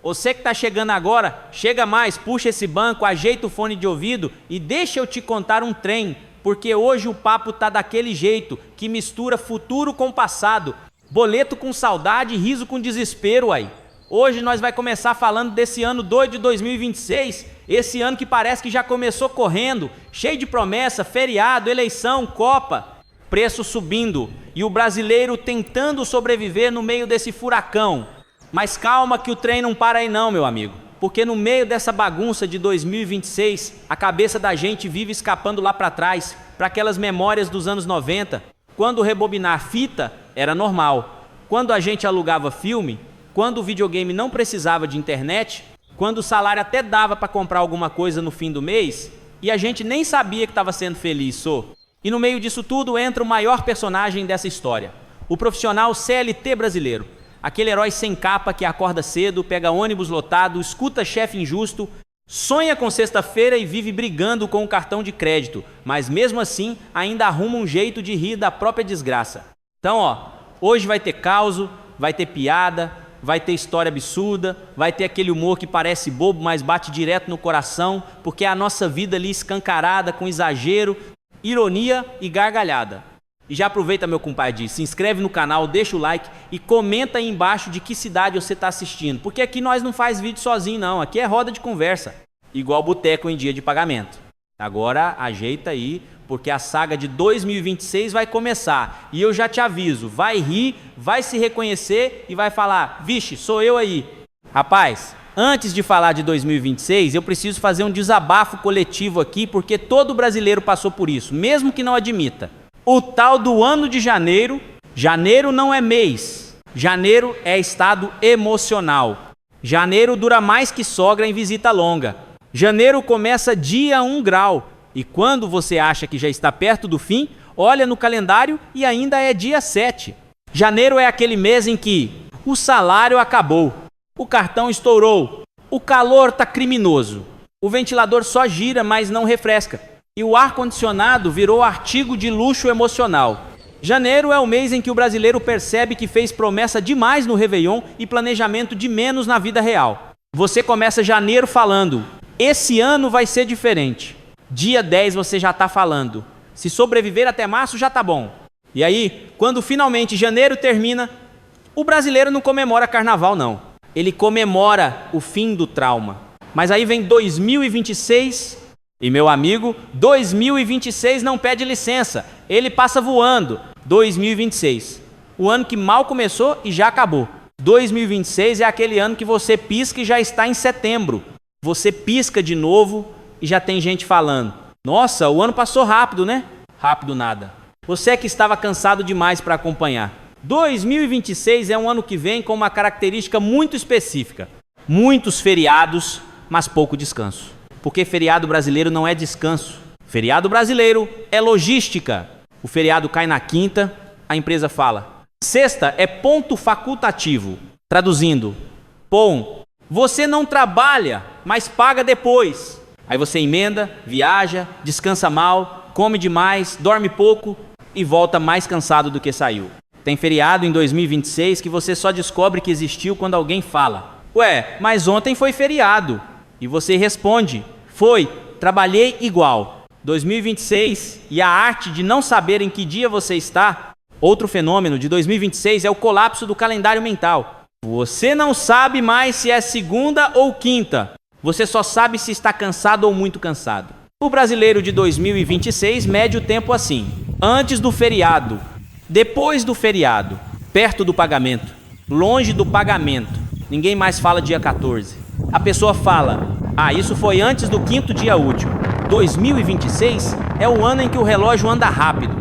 Você que tá chegando agora, chega mais, puxa esse banco, ajeita o fone de ouvido e deixa eu te contar um trem, porque hoje o papo tá daquele jeito, que mistura futuro com passado, boleto com saudade e riso com desespero aí. Hoje nós vai começar falando desse ano doido de 2026, esse ano que parece que já começou correndo, cheio de promessa, feriado, eleição, Copa, preço subindo e o brasileiro tentando sobreviver no meio desse furacão. Mas calma que o trem não para aí não, meu amigo, porque no meio dessa bagunça de 2026, a cabeça da gente vive escapando lá para trás, para aquelas memórias dos anos 90, quando rebobinar fita era normal, quando a gente alugava filme, quando o videogame não precisava de internet, quando o salário até dava para comprar alguma coisa no fim do mês, e a gente nem sabia que estava sendo feliz, E no meio disso tudo entra o maior personagem dessa história, o profissional CLT brasileiro, aquele herói sem capa que acorda cedo, pega ônibus lotado, escuta chefe injusto, sonha com sexta-feira e vive brigando com o cartão de crédito, mas mesmo assim ainda arruma um jeito de rir da própria desgraça. Então, hoje vai ter causo, vai ter piada, vai ter história absurda, vai ter aquele humor que parece bobo, mas bate direto no coração, porque é a nossa vida ali escancarada com exagero, ironia e gargalhada. E já aproveita, meu compadre, se inscreve no canal, deixa o like e comenta aí embaixo de que cidade você está assistindo, porque aqui nós não faz vídeo sozinho não, aqui é roda de conversa, igual boteco em dia de pagamento. Agora ajeita aí, porque a saga de 2026 vai começar e eu já te aviso, vai rir, vai se reconhecer e vai falar, vixe, sou eu aí. Rapaz, antes de falar de 2026, eu preciso fazer um desabafo coletivo aqui, porque todo brasileiro passou por isso, mesmo que não admita. O tal do ano de janeiro, janeiro não é mês, janeiro é estado emocional. Janeiro dura mais que sogra em visita longa. Janeiro começa dia 1 grau e quando você acha que já está perto do fim, olha no calendário e ainda é dia 7. Janeiro é aquele mês em que o salário acabou, o cartão estourou, o calor está criminoso, o ventilador só gira, mas não refresca. E o ar-condicionado virou artigo de luxo emocional. Janeiro é o mês em que o brasileiro percebe que fez promessa demais no Réveillon e planejamento de menos na vida real. Você começa janeiro falando, esse ano vai ser diferente. Dia 10 você já está falando, se sobreviver até março já tá bom. E aí, quando finalmente janeiro termina, o brasileiro não comemora carnaval não. Ele comemora o fim do trauma. Mas aí vem 2026... E meu amigo, 2026 não pede licença, ele passa voando. 2026, o ano que mal começou e já acabou. 2026 é aquele ano que você pisca e já está em setembro. Você pisca de novo e já tem gente falando, nossa, o ano passou rápido, né? Rápido nada. Você é que estava cansado demais para acompanhar. 2026 é um ano que vem com uma característica muito específica. Muitos feriados, mas pouco descanso. Porque feriado brasileiro não é descanso. Feriado brasileiro é logística. O feriado cai na quinta, a empresa fala. Sexta é ponto facultativo. Traduzindo, você não trabalha, mas paga depois. Aí você emenda, viaja, descansa mal, come demais, dorme pouco e volta mais cansado do que saiu. Tem feriado em 2026 que você só descobre que existiu quando alguém fala. Ué, mas ontem foi feriado. E você responde, foi, trabalhei igual. 2026 e a arte de não saber em que dia você está. Outro fenômeno de 2026 é o colapso do calendário mental. Você não sabe mais se é segunda ou quinta. Você só sabe se está cansado ou muito cansado. O brasileiro de 2026 mede o tempo assim. Antes do feriado, depois do feriado, perto do pagamento, longe do pagamento. Ninguém mais fala dia 14. A pessoa fala, isso foi antes do 5º dia útil. 2026 é o ano em que o relógio anda rápido,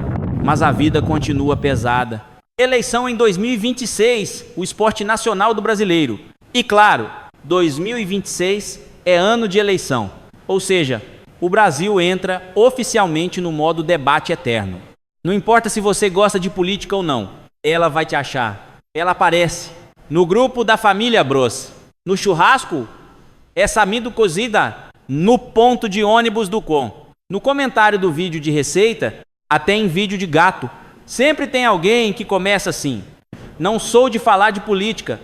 mas a vida continua pesada. Eleição em 2026, o esporte nacional do brasileiro. E claro, 2026 é ano de eleição. Ou seja, o Brasil entra oficialmente no modo debate eterno. Não importa se você gosta de política ou não, ela vai te achar. Ela aparece no grupo da família Bros. No churrasco, essa amido cozida no ponto de ônibus do Com. No comentário do vídeo de receita, até em vídeo de gato, sempre tem alguém que começa assim: não sou de falar de política,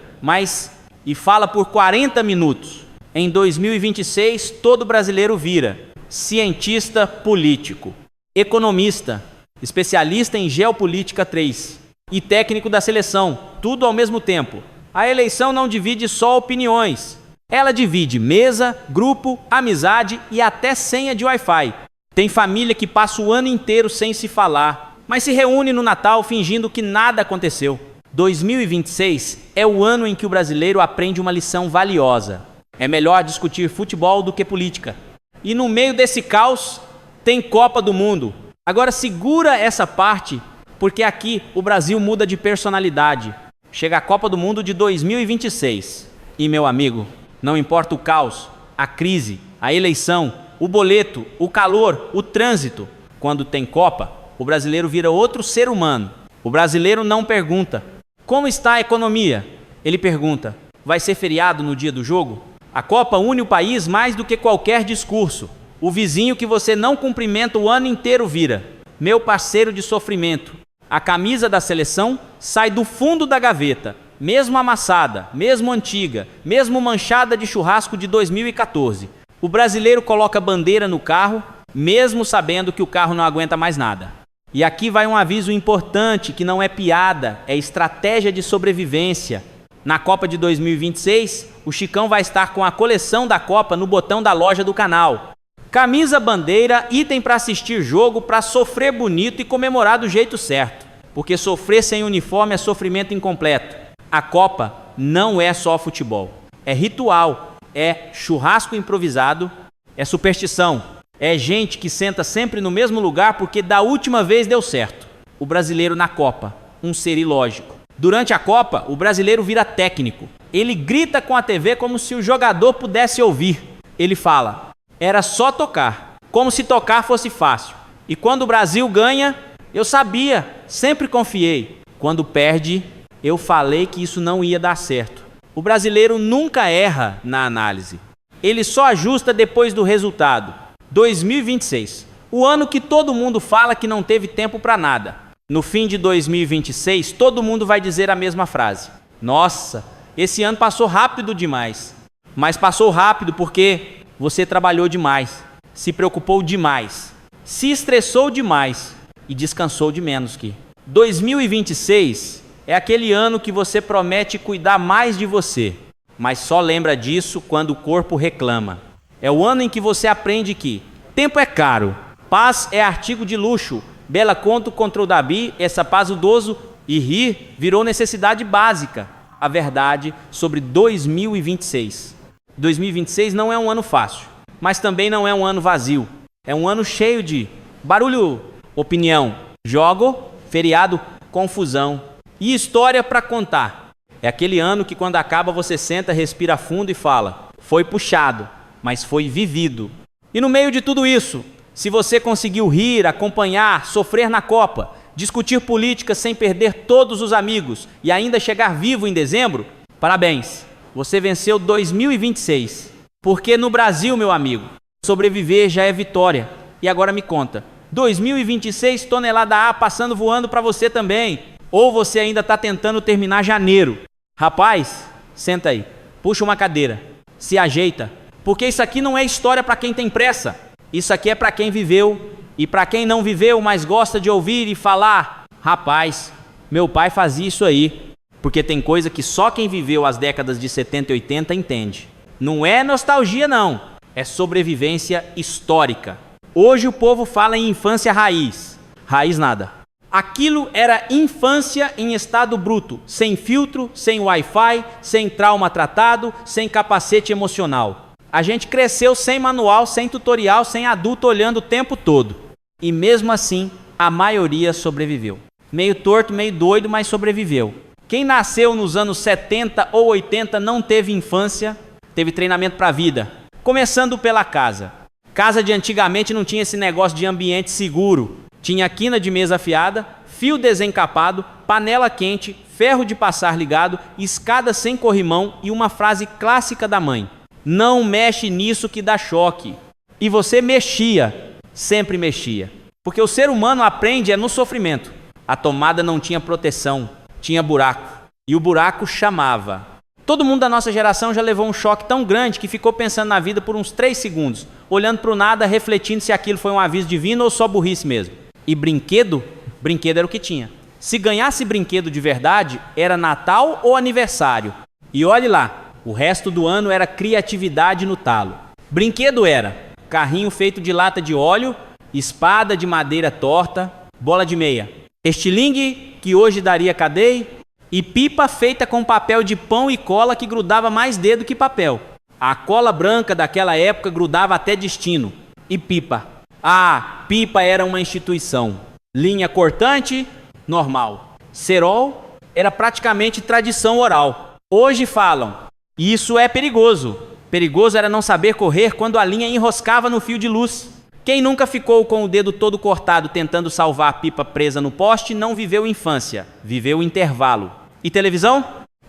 e fala por 40 minutos. Em 2026, todo brasileiro vira cientista político, economista, especialista em geopolítica 3 e técnico da seleção, tudo ao mesmo tempo. A eleição não divide só opiniões, ela divide mesa, grupo, amizade e até senha de Wi-Fi. Tem família que passa o ano inteiro sem se falar, mas se reúne no Natal fingindo que nada aconteceu. 2026 é o ano em que o brasileiro aprende uma lição valiosa. É melhor discutir futebol do que política. E no meio desse caos, tem Copa do Mundo. Agora segura essa parte, porque aqui o Brasil muda de personalidade. Chega a Copa do Mundo de 2026. E, meu amigo, não importa o caos, a crise, a eleição, o boleto, o calor, o trânsito. Quando tem Copa, o brasileiro vira outro ser humano. O brasileiro não pergunta: como está a economia? Ele pergunta: vai ser feriado no dia do jogo? A Copa une o país mais do que qualquer discurso. O vizinho que você não cumprimenta o ano inteiro vira meu parceiro de sofrimento. A camisa da seleção sai do fundo da gaveta, mesmo amassada, mesmo antiga, mesmo manchada de churrasco de 2014. O brasileiro coloca bandeira no carro, mesmo sabendo que o carro não aguenta mais nada. E aqui vai um aviso importante, que não é piada, é estratégia de sobrevivência. Na Copa de 2026, o Chicão vai estar com a coleção da Copa no botão da loja do canal. Camisa, bandeira, item para assistir jogo, para sofrer bonito e comemorar do jeito certo. Porque sofrer sem uniforme é sofrimento incompleto. A Copa não é só futebol. É ritual, é churrasco improvisado, é superstição. É gente que senta sempre no mesmo lugar porque da última vez deu certo. O brasileiro na Copa, um ser ilógico. Durante a Copa, o brasileiro vira técnico. Ele grita com a TV como se o jogador pudesse ouvir. Ele fala: era só tocar, como se tocar fosse fácil. E quando o Brasil ganha, eu sabia, sempre confiei. Quando perde, eu falei que isso não ia dar certo. O brasileiro nunca erra na análise. Ele só ajusta depois do resultado. 2026, o ano que todo mundo fala que não teve tempo para nada. No fim de 2026, todo mundo vai dizer a mesma frase: nossa, esse ano passou rápido demais. Mas passou rápido porque você trabalhou demais, se preocupou demais, se estressou demais e descansou de menos que. 2026 é aquele ano que você promete cuidar mais de você, mas só lembra disso quando o corpo reclama. É o ano em que você aprende que tempo é caro, paz é artigo de luxo, bela conto contra o Dabi, essa paz idoso e rir virou necessidade básica. A verdade sobre 2026. 2026 não é um ano fácil, mas também não é um ano vazio. É um ano cheio de barulho, opinião, jogo, feriado, confusão e história para contar. É aquele ano que quando acaba você senta, respira fundo e fala: foi puxado, mas foi vivido. E no meio de tudo isso, se você conseguiu rir, acompanhar, sofrer na Copa, discutir política sem perder todos os amigos e ainda chegar vivo em dezembro, parabéns, você venceu 2026. Porque no Brasil, meu amigo, sobreviver já é vitória. E agora me conta, 2026 tonelada A passando voando para você também, ou você ainda está tentando terminar janeiro? Rapaz, senta aí, puxa uma cadeira, se ajeita, porque isso aqui não é história para quem tem pressa. Isso aqui é para quem viveu, e para quem não viveu, mas gosta de ouvir e falar: rapaz, meu pai fazia isso aí. Porque tem coisa que só quem viveu as décadas de 70 e 80 entende. Não é nostalgia não, é sobrevivência histórica. Hoje o povo fala em infância raiz. Raiz nada. Aquilo era infância em estado bruto, sem filtro, sem Wi-Fi, sem trauma tratado, sem capacete emocional. A gente cresceu sem manual, sem tutorial, sem adulto olhando o tempo todo. E mesmo assim, a maioria sobreviveu. Meio torto, meio doido, mas sobreviveu. Quem nasceu nos anos 70 ou 80 não teve infância, teve treinamento para a vida. Começando pela casa. Casa de antigamente não tinha esse negócio de ambiente seguro. Tinha quina de mesa afiada, fio desencapado, panela quente, ferro de passar ligado, escada sem corrimão e uma frase clássica da mãe: não mexe nisso que dá choque. E você mexia, sempre mexia. Porque o ser humano aprende no sofrimento. A tomada não tinha proteção, tinha buraco. E o buraco chamava. Todo mundo da nossa geração já levou um choque tão grande que ficou pensando na vida por uns 3 segundos, olhando para o nada, refletindo se aquilo foi um aviso divino ou só burrice mesmo. E brinquedo? Brinquedo era o que tinha. Se ganhasse brinquedo de verdade, era Natal ou aniversário. E olhe lá, o resto do ano era criatividade no talo. Brinquedo era carrinho feito de lata de óleo, espada de madeira torta, bola de meia, estilingue, que hoje daria cadeia, e pipa feita com papel de pão e cola que grudava mais dedo que papel. A cola branca daquela época grudava até destino. E pipa. Ah, pipa era uma instituição. Linha cortante, normal. Cerol era praticamente tradição oral. Hoje falam, isso é perigoso. Perigoso era não saber correr quando a linha enroscava no fio de luz. Quem nunca ficou com o dedo todo cortado tentando salvar a pipa presa no poste não viveu infância, viveu intervalo. E televisão?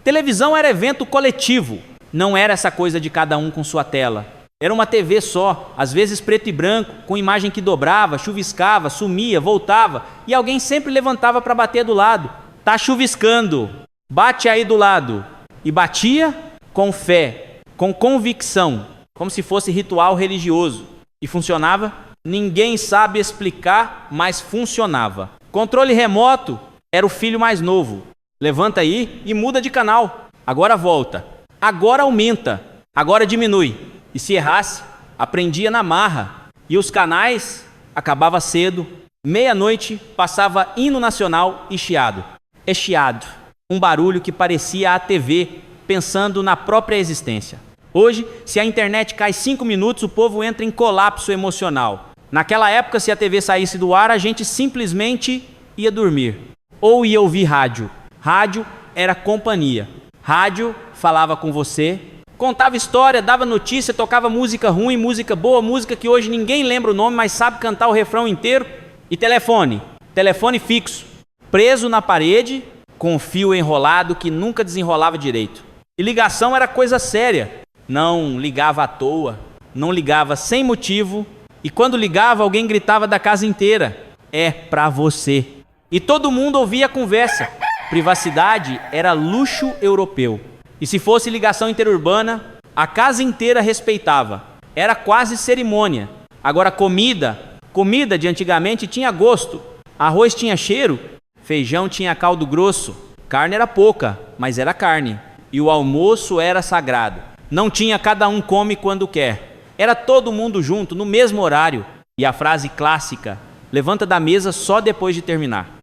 Televisão era evento coletivo, não era essa coisa de cada um com sua tela. Era uma TV só, às vezes preto e branco, com imagem que dobrava, chuviscava, sumia, voltava, e alguém sempre levantava para bater do lado. Tá chuviscando, bate aí do lado. E batia com fé, com convicção, como se fosse ritual religioso. E funcionava? Ninguém sabe explicar, mas funcionava. Controle remoto era o filho mais novo. Levanta aí e muda de canal. Agora volta. Agora aumenta. Agora diminui. E se errasse, aprendia na marra. E os canais acabava cedo. Meia-noite passava hino nacional e chiado. É chiado. Um barulho que parecia a TV, pensando na própria existência. Hoje, se a internet cai 5 minutos, o povo entra em colapso emocional. Naquela época, se a TV saísse do ar, a gente simplesmente ia dormir. Ou ia ouvir rádio. Rádio era companhia. Rádio falava com você, contava história, dava notícia, tocava música ruim, música boa, música que hoje ninguém lembra o nome, mas sabe cantar o refrão inteiro. E telefone. Telefone fixo. Preso na parede, com fio enrolado que nunca desenrolava direito. E ligação era coisa séria. Não ligava à toa, não ligava sem motivo, e quando ligava alguém gritava da casa inteira, é pra você. E todo mundo ouvia a conversa. Privacidade era luxo europeu. E se fosse ligação interurbana, a casa inteira respeitava. Era quase cerimônia. Agora comida de antigamente tinha gosto. Arroz tinha cheiro, feijão tinha caldo grosso, carne era pouca, mas era carne. E o almoço era sagrado. Não tinha cada um come quando quer. Era todo mundo junto, no mesmo horário. E a frase clássica, levanta da mesa só depois de terminar.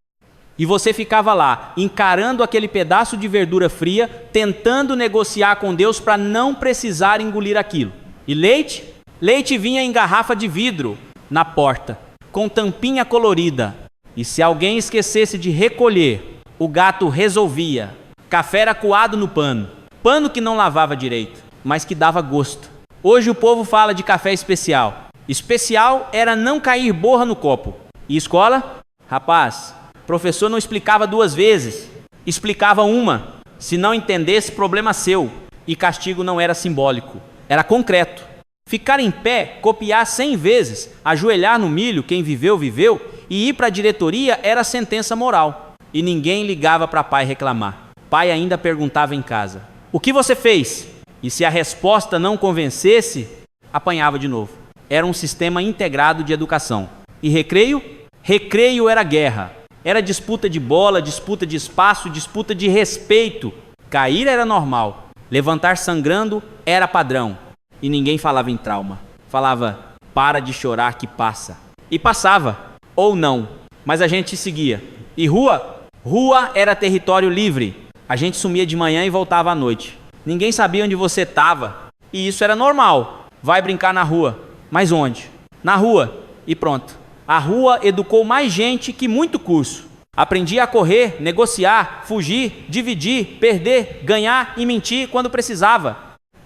E você ficava lá, encarando aquele pedaço de verdura fria, tentando negociar com Deus para não precisar engolir aquilo. E leite? Leite vinha em garrafa de vidro, na porta, com tampinha colorida. E se alguém esquecesse de recolher, o gato resolvia. Café era coado no pano. Pano que não lavava direito, mas que dava gosto. Hoje o povo fala de café especial. Especial era não cair borra no copo. E escola? Rapaz, professor não explicava 2 vezes, explicava uma. Se não entendesse, problema seu. E castigo não era simbólico, era concreto. Ficar em pé, copiar 100 vezes, ajoelhar no milho, quem viveu, viveu, e ir para a diretoria era sentença moral. E ninguém ligava para pai reclamar. Pai ainda perguntava em casa, o que você fez? E se a resposta não convencesse, apanhava de novo. Era um sistema integrado de educação. E recreio? Recreio era guerra. Era disputa de bola, disputa de espaço, disputa de respeito. Cair era normal. Levantar sangrando era padrão. E ninguém falava em trauma. Falava, para de chorar que passa. E passava. Ou não. Mas a gente seguia. E rua? Rua era território livre. A gente sumia de manhã e voltava à noite. Ninguém sabia onde você estava. E isso era normal. Vai brincar na rua. Mas onde? Na rua. E pronto. A rua educou mais gente que muito curso. Aprendia a correr, negociar, fugir, dividir, perder, ganhar e mentir quando precisava.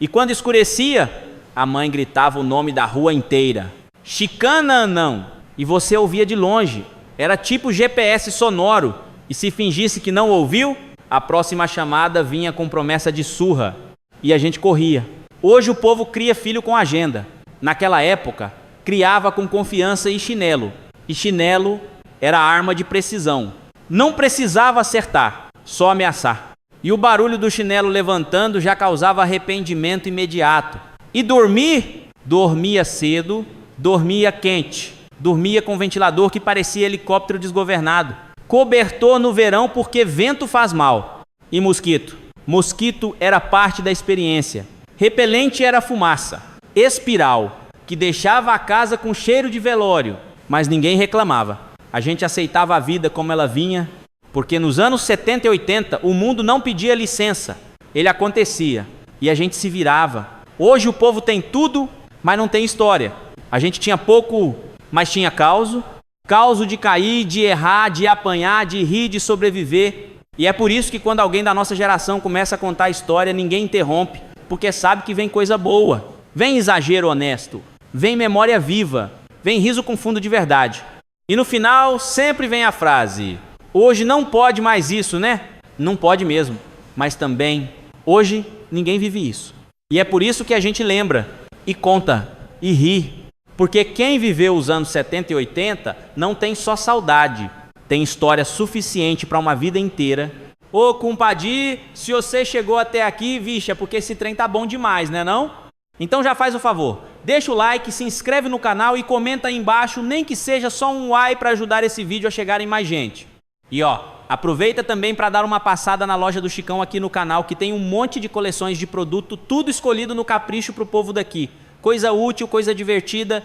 E quando escurecia, a mãe gritava o nome da rua inteira. Chicana não. E você ouvia de longe. Era tipo GPS sonoro. E se fingisse que não ouviu, a próxima chamada vinha com promessa de surra. E a gente corria. Hoje o povo cria filho com agenda. Naquela época, criava com confiança e chinelo. E chinelo era arma de precisão. Não precisava acertar, só ameaçar. E o barulho do chinelo levantando já causava arrependimento imediato. E dormir? Dormia cedo, dormia quente, dormia com ventilador que parecia helicóptero desgovernado. Cobertor no verão porque vento faz mal. E mosquito? Mosquito era parte da experiência. Repelente era fumaça. Espiral, que deixava a casa com cheiro de velório. Mas ninguém reclamava. A gente aceitava a vida como ela vinha, porque nos anos 70 e 80 o mundo não pedia licença. Ele acontecia e a gente se virava. Hoje o povo tem tudo, mas não tem história. A gente tinha pouco, mas tinha causo. Causo de cair, de errar, de apanhar, de rir, de sobreviver. E é por isso que quando alguém da nossa geração começa a contar a história, ninguém interrompe, porque sabe que vem coisa boa. Vem exagero honesto, vem memória viva, vem riso com fundo de verdade. E no final sempre vem a frase: hoje não pode mais isso, né? Não pode mesmo, mas também hoje ninguém vive isso. E é por isso que a gente lembra, e conta, e ri. Porque quem viveu os anos 70 e 80 não tem só saudade, tem história suficiente para uma vida inteira. Ô, compadre, se você chegou até aqui, vixe, é porque esse trem tá bom demais, né não? Então já faz o favor, deixa o like, se inscreve no canal e comenta aí embaixo, nem que seja só um ai para ajudar esse vídeo a chegar em mais gente. E ó, aproveita também para dar uma passada na loja do Chicão aqui no canal, que tem um monte de coleções de produto, tudo escolhido no capricho pro povo daqui. Coisa útil, coisa divertida,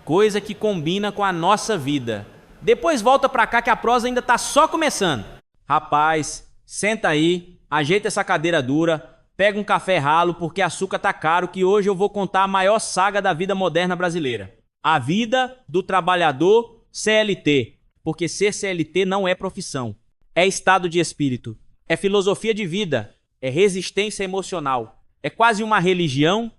coisa que combina com a nossa vida. Depois volta pra cá que a prosa ainda tá só começando. Rapaz, senta aí, ajeita essa cadeira dura, pega um café ralo porque açúcar tá caro, que hoje eu vou contar a maior saga da vida moderna brasileira. A vida do trabalhador CLT. Porque ser CLT não é profissão, é estado de espírito, é filosofia de vida, é resistência emocional, é quase uma religião,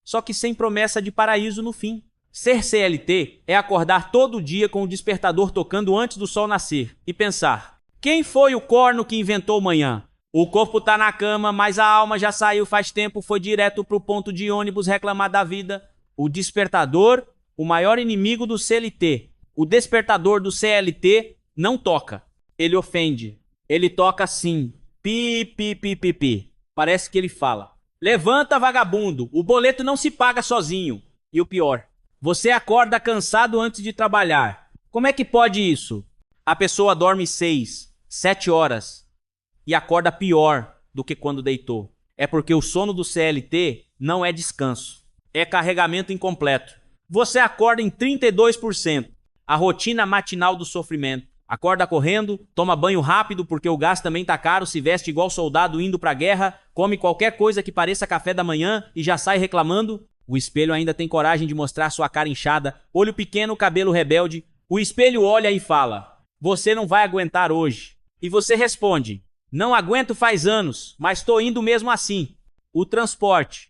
só que sem promessa de paraíso no fim. Ser CLT é acordar todo dia com o despertador tocando antes do sol nascer e pensar: quem foi o corno que inventou manhã? O corpo tá na cama, mas a alma já saiu faz tempo, foi direto pro ponto de ônibus reclamar da vida. O despertador, o maior inimigo do CLT. O despertador do CLT não toca, ele ofende. Ele toca assim, pi, pi, pi, pi, pi. Parece que ele fala: levanta, vagabundo, o boleto não se paga sozinho. E o pior, você acorda cansado antes de trabalhar. Como é que pode isso? A pessoa dorme 6, 7 horas e acorda pior do que quando deitou. É porque o sono do CLT não é descanso, é carregamento incompleto. Você acorda em 32%. A rotina matinal do sofrimento. Acorda correndo, toma banho rápido porque o gás também tá caro, se veste igual soldado indo pra guerra, come qualquer coisa que pareça café da manhã e já sai reclamando. O espelho ainda tem coragem de mostrar sua cara inchada, olho pequeno, cabelo rebelde. O espelho olha e fala: você não vai aguentar hoje. E você responde: não aguento faz anos, mas tô indo mesmo assim. O transporte.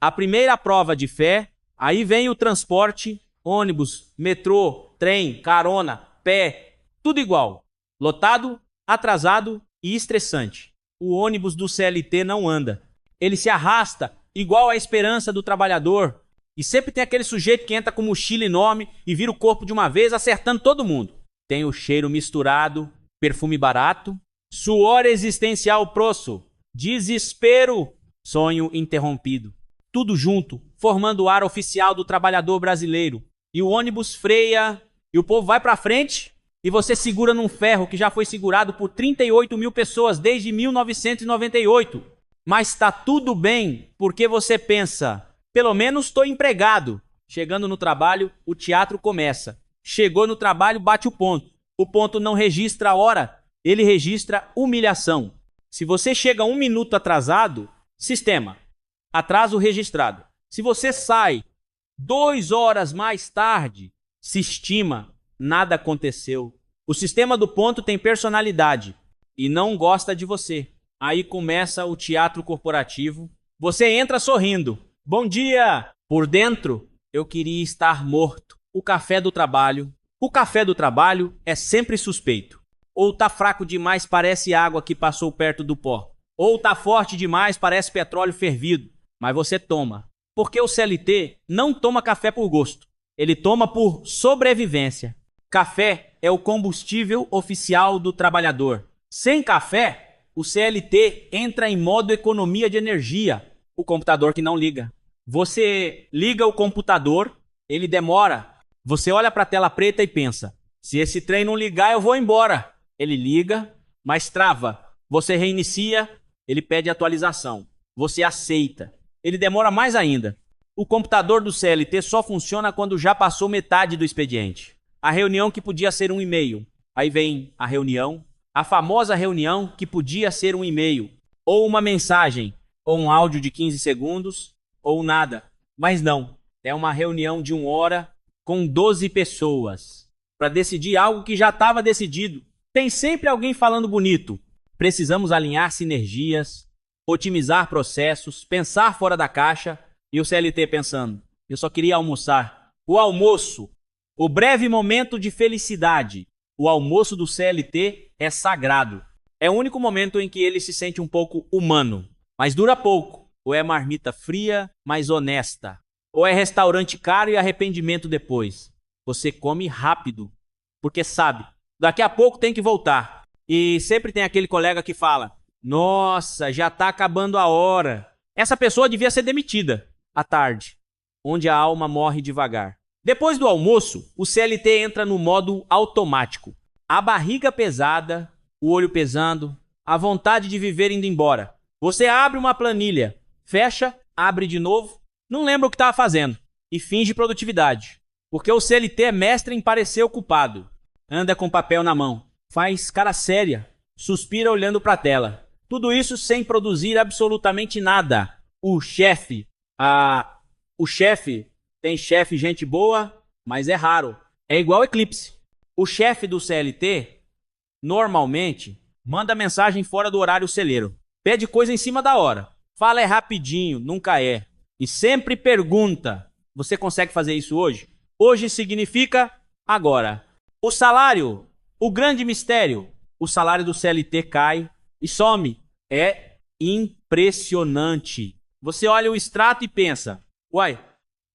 A primeira prova de fé, aí vem o transporte, ônibus, metrô, trem, carona, pé, tudo igual. Lotado, atrasado e estressante. O ônibus do CLT não anda. Ele se arrasta igual a esperança do trabalhador. E sempre tem aquele sujeito que entra com mochila enorme e vira o corpo de uma vez, acertando todo mundo. Tem o cheiro misturado, perfume barato, suor existencial prosso, desespero, sonho interrompido. Tudo junto, formando o ar oficial do trabalhador brasileiro. E o ônibus freia, e o povo vai pra frente, e você segura num ferro que já foi segurado por 38 mil pessoas desde 1998. Mas tá tudo bem, porque você pensa: pelo menos tô empregado. Chegando no trabalho, o teatro começa. Chegou no trabalho, bate o ponto. O ponto não registra a hora, ele registra humilhação. Se você chega 1 minuto atrasado, sistema, atraso registrado. Se você sai 2 horas mais tarde, se estima, nada aconteceu. O sistema do ponto tem personalidade e não gosta de você. Aí começa o teatro corporativo. Você entra sorrindo. Bom dia! Por dentro, eu queria estar morto. O café do trabalho. O café do trabalho é sempre suspeito. Ou tá fraco demais, parece água que passou perto do pó. Ou tá forte demais, parece petróleo fervido. Mas você toma. Porque o CLT não toma café por gosto. Ele toma por sobrevivência. Café é o combustível oficial do trabalhador. Sem café, o CLT entra em modo economia de energia. O computador que não liga. Você liga o computador, ele demora. Você olha para a tela preta e pensa, se esse trem não ligar, eu vou embora. Ele liga, mas trava. Você reinicia, ele pede atualização. Você aceita. Ele demora mais ainda. O computador do CLT só funciona quando já passou metade do expediente. A reunião que podia ser um e-mail. Aí vem a reunião. A famosa reunião que podia ser um e-mail. Ou uma mensagem. Ou um áudio de 15 segundos. Ou nada. Mas não. É uma reunião de 1 hora com 12 pessoas. Para decidir algo que já estava decidido. Tem sempre alguém falando bonito. Precisamos alinhar sinergias, otimizar processos, pensar fora da caixa, e o CLT pensando, eu só queria almoçar. O almoço, o breve momento de felicidade. O almoço do CLT é sagrado. É o único momento em que ele se sente um pouco humano, mas dura pouco. Ou é marmita fria, mas honesta. Ou é restaurante caro e arrependimento depois. Você come rápido, porque sabe, daqui a pouco tem que voltar. E sempre tem aquele colega que fala, nossa, já tá acabando a hora. Essa pessoa devia ser demitida à tarde, onde a alma morre devagar. Depois do almoço, o CLT entra no modo automático. A barriga pesada, o olho pesando, a vontade de viver indo embora. Você abre uma planilha, fecha, abre de novo, não lembra o que estava fazendo e finge produtividade. Porque o CLT é mestre em parecer ocupado. Anda com papel na mão, faz cara séria, suspira olhando para a tela. Tudo isso sem produzir absolutamente nada. O chefe, tem chefe gente boa, mas é raro. É igual Eclipse. O chefe do CLT, normalmente, manda mensagem fora do horário celeiro. Pede coisa em cima da hora. Fala é rapidinho, nunca é. E sempre pergunta, você consegue fazer isso hoje? Hoje significa agora. O salário, o grande mistério, o salário do CLT cai e some. É impressionante. Você olha o extrato e pensa, uai,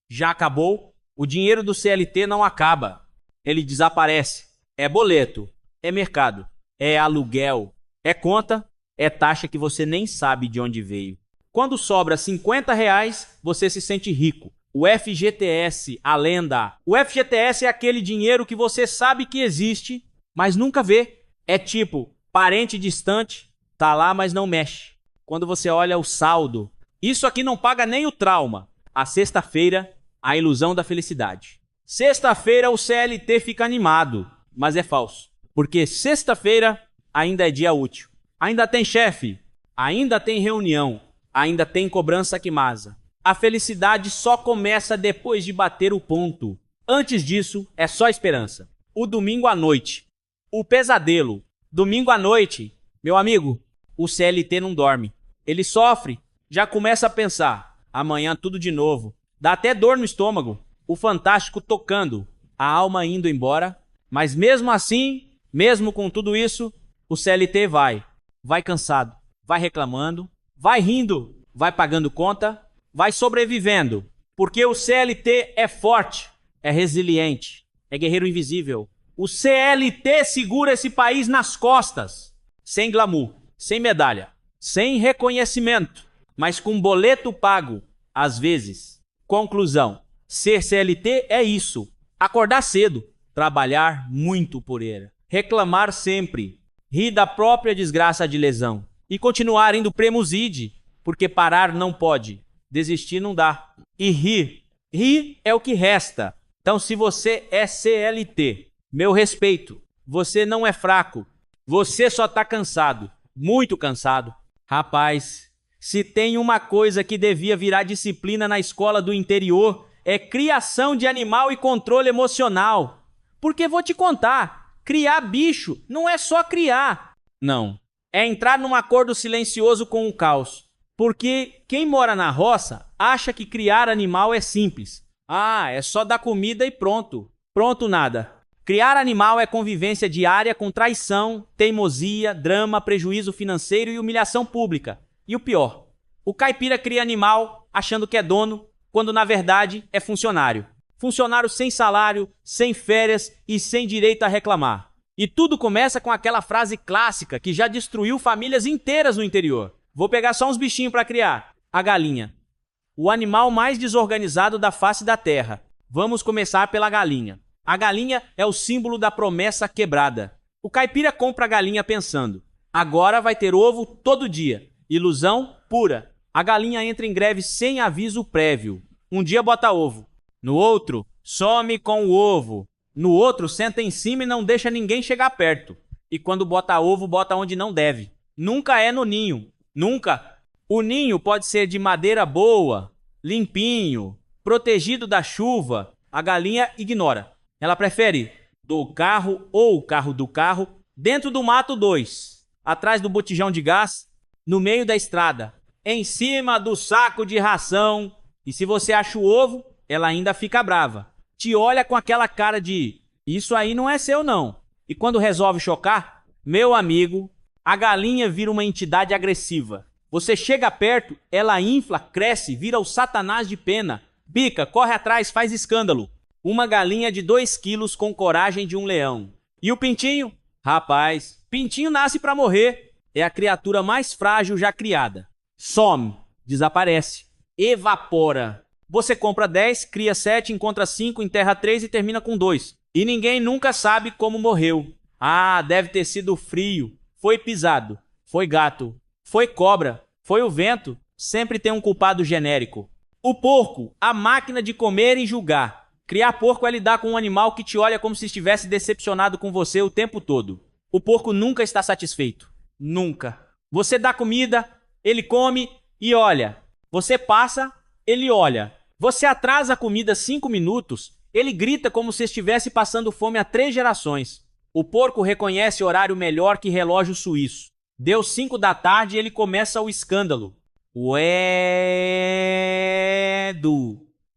já acabou? O dinheiro do CLT não acaba. Ele desaparece. É boleto, é mercado, é aluguel, é conta, é taxa que você nem sabe de onde veio. Quando sobra R$50, você se sente rico. O FGTS, a lenda. O FGTS é aquele dinheiro que você sabe que existe, mas nunca vê. É tipo, parente distante, tá lá, mas não mexe. Quando você olha o saldo, isso aqui não paga nem o trauma. A sexta-feira, a ilusão da felicidade. Sexta-feira o CLT fica animado, mas é falso. Porque sexta-feira ainda é dia útil. Ainda tem chefe, ainda tem reunião, ainda tem cobrança quimasa. A felicidade só começa depois de bater o ponto. Antes disso, é só esperança. O domingo à noite. O pesadelo. Domingo à noite, meu amigo, o CLT não dorme. Ele sofre, já começa a pensar. Amanhã tudo de novo. Dá até dor no estômago. O Fantástico tocando. A alma indo embora. Mas mesmo assim, mesmo com tudo isso, o CLT vai. Vai cansado. Vai reclamando. Vai rindo. Vai pagando conta. Vai sobrevivendo, porque o CLT é forte, é resiliente, é guerreiro invisível. O CLT segura esse país nas costas, sem glamour, sem medalha, sem reconhecimento, mas com boleto pago, às vezes. Conclusão, ser CLT é isso, acordar cedo, trabalhar muito por ele, reclamar sempre, rir da própria desgraça de lesão e continuar indo premuside, porque parar não pode. Desistir não dá. E rir. Rir é o que resta. Então, se você é CLT, meu respeito, você não é fraco. Você só tá cansado. Muito cansado. Rapaz, se tem uma coisa que devia virar disciplina na escola do interior, é criação de animal e controle emocional. Porque vou te contar, criar bicho não é só criar. Não. É entrar num acordo silencioso com o caos. Porque quem mora na roça acha que criar animal é simples. Ah, é só dar comida e pronto. Pronto nada. Criar animal é convivência diária com traição, teimosia, drama, prejuízo financeiro e humilhação pública. E o pior, o caipira cria animal achando que é dono, quando na verdade é funcionário. Funcionário sem salário, sem férias e sem direito a reclamar. E tudo começa com aquela frase clássica que já destruiu famílias inteiras no interior. Vou pegar só uns bichinhos para criar. A galinha. O animal mais desorganizado da face da terra. Vamos começar pela galinha. A galinha é o símbolo da promessa quebrada. O caipira compra a galinha pensando: agora vai ter ovo todo dia. Ilusão pura. A galinha entra em greve sem aviso prévio. Um dia bota ovo. No outro, some com o ovo. No outro, senta em cima e não deixa ninguém chegar perto. E quando bota ovo, bota onde não deve. Nunca é no ninho. Nunca. O ninho pode ser de madeira boa, limpinho, protegido da chuva. A galinha ignora. Ela prefere do carro ou o carro do carro, dentro do mato 2, atrás do botijão de gás, no meio da estrada, em cima do saco de ração. E se você acha o ovo, ela ainda fica brava. Te olha com aquela cara de: isso aí não é seu não. E quando resolve chocar, meu amigo, a galinha vira uma entidade agressiva. Você chega perto, ela infla, cresce, vira o satanás de pena. Bica, corre atrás, faz escândalo. Uma galinha de 2 quilos com coragem de um leão. E o pintinho? Rapaz, pintinho nasce pra morrer. É a criatura mais frágil já criada. Some, desaparece, evapora. Você compra 10, cria 7, encontra 5, enterra 3 e termina com 2. E ninguém nunca sabe como morreu. Ah, deve ter sido frio. Foi pisado. Foi gato. Foi cobra. Foi o vento. Sempre tem um culpado genérico. O porco, a máquina de comer e julgar. Criar porco é lidar com um animal que te olha como se estivesse decepcionado com você o tempo todo. O porco nunca está satisfeito. Nunca. Você dá comida, ele come e olha. Você passa, ele olha. Você atrasa a comida 5 minutos, ele grita como se estivesse passando fome há 3 gerações. O porco reconhece horário melhor que relógio suíço. Deu 5 da tarde e ele começa o escândalo. Ué-do.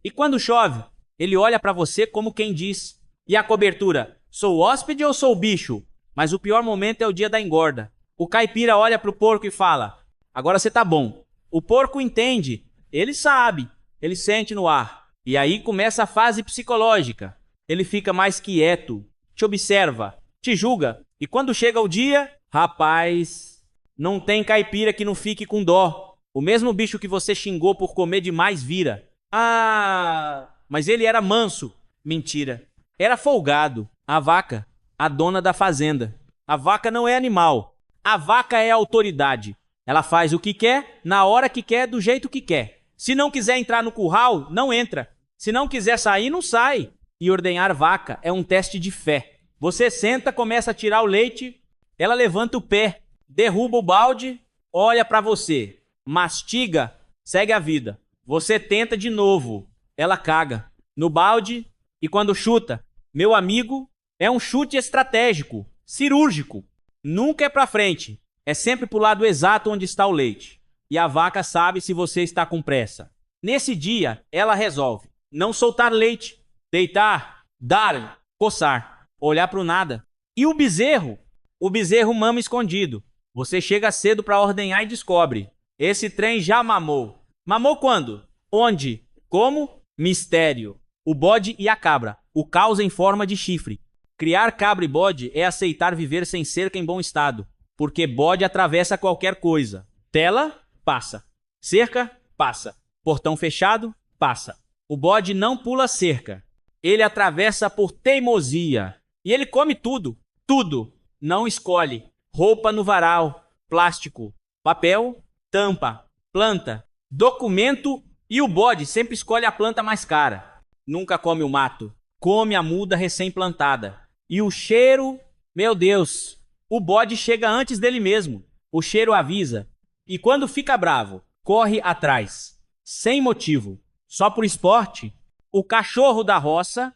E quando chove, ele olha pra você como quem diz: e a cobertura? Sou hóspede ou sou bicho? Mas o pior momento é o dia da engorda. O caipira olha pro porco e fala: agora você tá bom. O porco entende. Ele sabe. Ele sente no ar. E aí começa a fase psicológica. Ele fica mais quieto, te observa, te julga. E quando chega o dia, rapaz, não tem caipira que não fique com dó. O mesmo bicho que você xingou por comer demais vira: ah, mas ele era manso. Mentira. Era folgado. A vaca, a dona da fazenda. A vaca não é animal. A vaca é autoridade. Ela faz o que quer, na hora que quer, do jeito que quer. Se não quiser entrar no curral, não entra. Se não quiser sair, não sai. E ordenhar vaca é um teste de fé. Você senta, começa a tirar o leite, ela levanta o pé, derruba o balde, olha pra você, mastiga, segue a vida. Você tenta de novo, ela caga no balde e quando chuta, meu amigo, é um chute estratégico, cirúrgico. Nunca é pra frente, é sempre pro lado exato onde está o leite. E a vaca sabe se você está com pressa. Nesse dia, ela resolve não soltar leite, deitar, dar, coçar, olhar pro nada. E o bezerro? O bezerro mama escondido. Você chega cedo para ordenhar e descobre: esse trem já mamou. Mamou quando? Onde? Como? Mistério. O bode e a cabra. O caos em forma de chifre. Criar cabra e bode é aceitar viver sem cerca em bom estado. Porque bode atravessa qualquer coisa. Tela? Passa. Cerca? Passa. Portão fechado? Passa. O bode não pula cerca. Ele atravessa por teimosia. E ele come tudo. Tudo. Não escolhe. Roupa no varal. Plástico. Papel. Tampa. Planta. Documento. E o bode sempre escolhe a planta mais cara. Nunca come o mato. Come a muda recém-plantada. E o cheiro... Meu Deus! O bode chega antes dele mesmo. O cheiro avisa. E quando fica bravo, corre atrás. Sem motivo. Só por esporte. O cachorro da roça,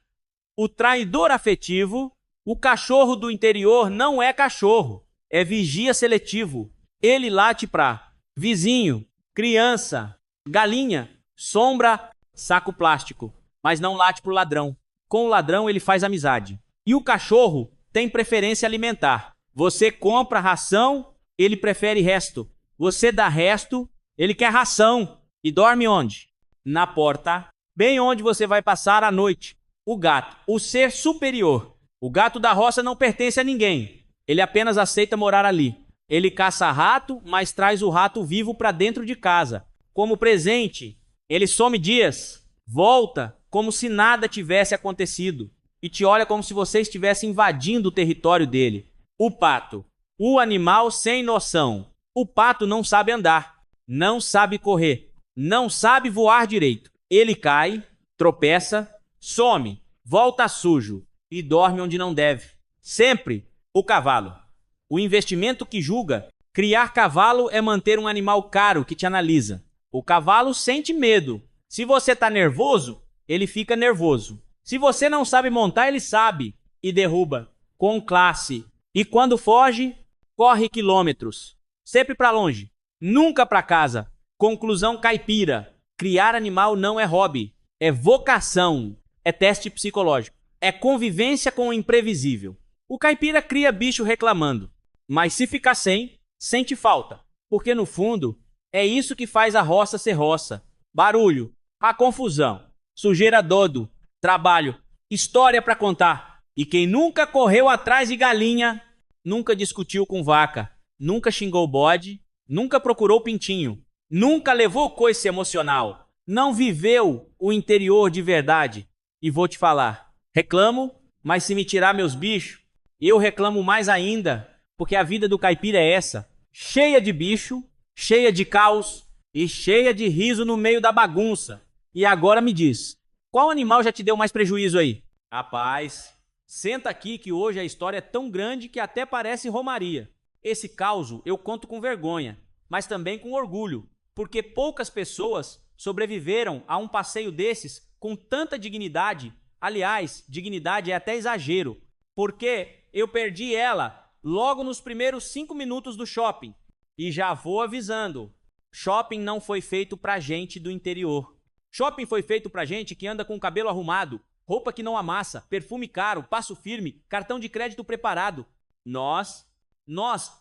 o traidor afetivo, o cachorro do interior não é cachorro. É vigia seletivo. Ele late pra vizinho, criança, galinha, sombra, saco plástico. Mas não late pro ladrão. Com o ladrão ele faz amizade. E o cachorro tem preferência alimentar. Você compra ração, ele prefere resto. Você dá resto, ele quer ração. E dorme onde? Na porta, bem onde você vai passar a noite. O gato, o ser superior, O gato da roça não pertence a ninguém. Ele apenas aceita morar ali. Ele caça rato, mas traz o rato vivo para dentro de casa. Como presente, ele some dias, volta como se nada tivesse acontecido e te olha como se você estivesse invadindo o território dele. O pato, o animal sem noção. O pato não sabe andar, não sabe correr, não sabe voar direito. Ele cai, tropeça, some, volta sujo e dorme onde não deve. Sempre o cavalo. O investimento que julga. Criar cavalo é manter um animal caro que te analisa. O cavalo sente medo. Se você está nervoso, ele fica nervoso. Se você não sabe montar, ele sabe e derruba com classe. E quando foge, corre quilômetros. Sempre para longe, nunca para casa. Conclusão caipira. Criar animal não é hobby, é vocação, é teste psicológico, é convivência com o imprevisível. O caipira cria bicho reclamando, mas se ficar sem, sente falta, porque no fundo é isso que faz a roça ser roça. Barulho, a confusão, sujeira dodo, trabalho, história para contar. E quem nunca correu atrás de galinha, nunca discutiu com vaca, nunca xingou bode, nunca procurou pintinho, nunca levou coice emocional, não viveu o interior de verdade. E vou te falar, reclamo, mas se me tirar meus bichos, eu reclamo mais ainda, porque a vida do caipira é essa, cheia de bicho, cheia de caos e cheia de riso no meio da bagunça. E agora me diz, qual animal já te deu mais prejuízo aí? Rapaz, senta aqui que hoje a história é tão grande que até parece romaria. Esse caos eu conto com vergonha, mas também com orgulho, porque poucas pessoas sobreviveram a um passeio desses com tanta dignidade. Aliás, dignidade é até exagero, porque eu perdi ela logo nos primeiros 5 minutos do shopping. E já vou avisando, shopping não foi feito pra gente do interior. Shopping foi feito pra gente que anda com o cabelo arrumado, roupa que não amassa, perfume caro, passo firme, cartão de crédito preparado. Nós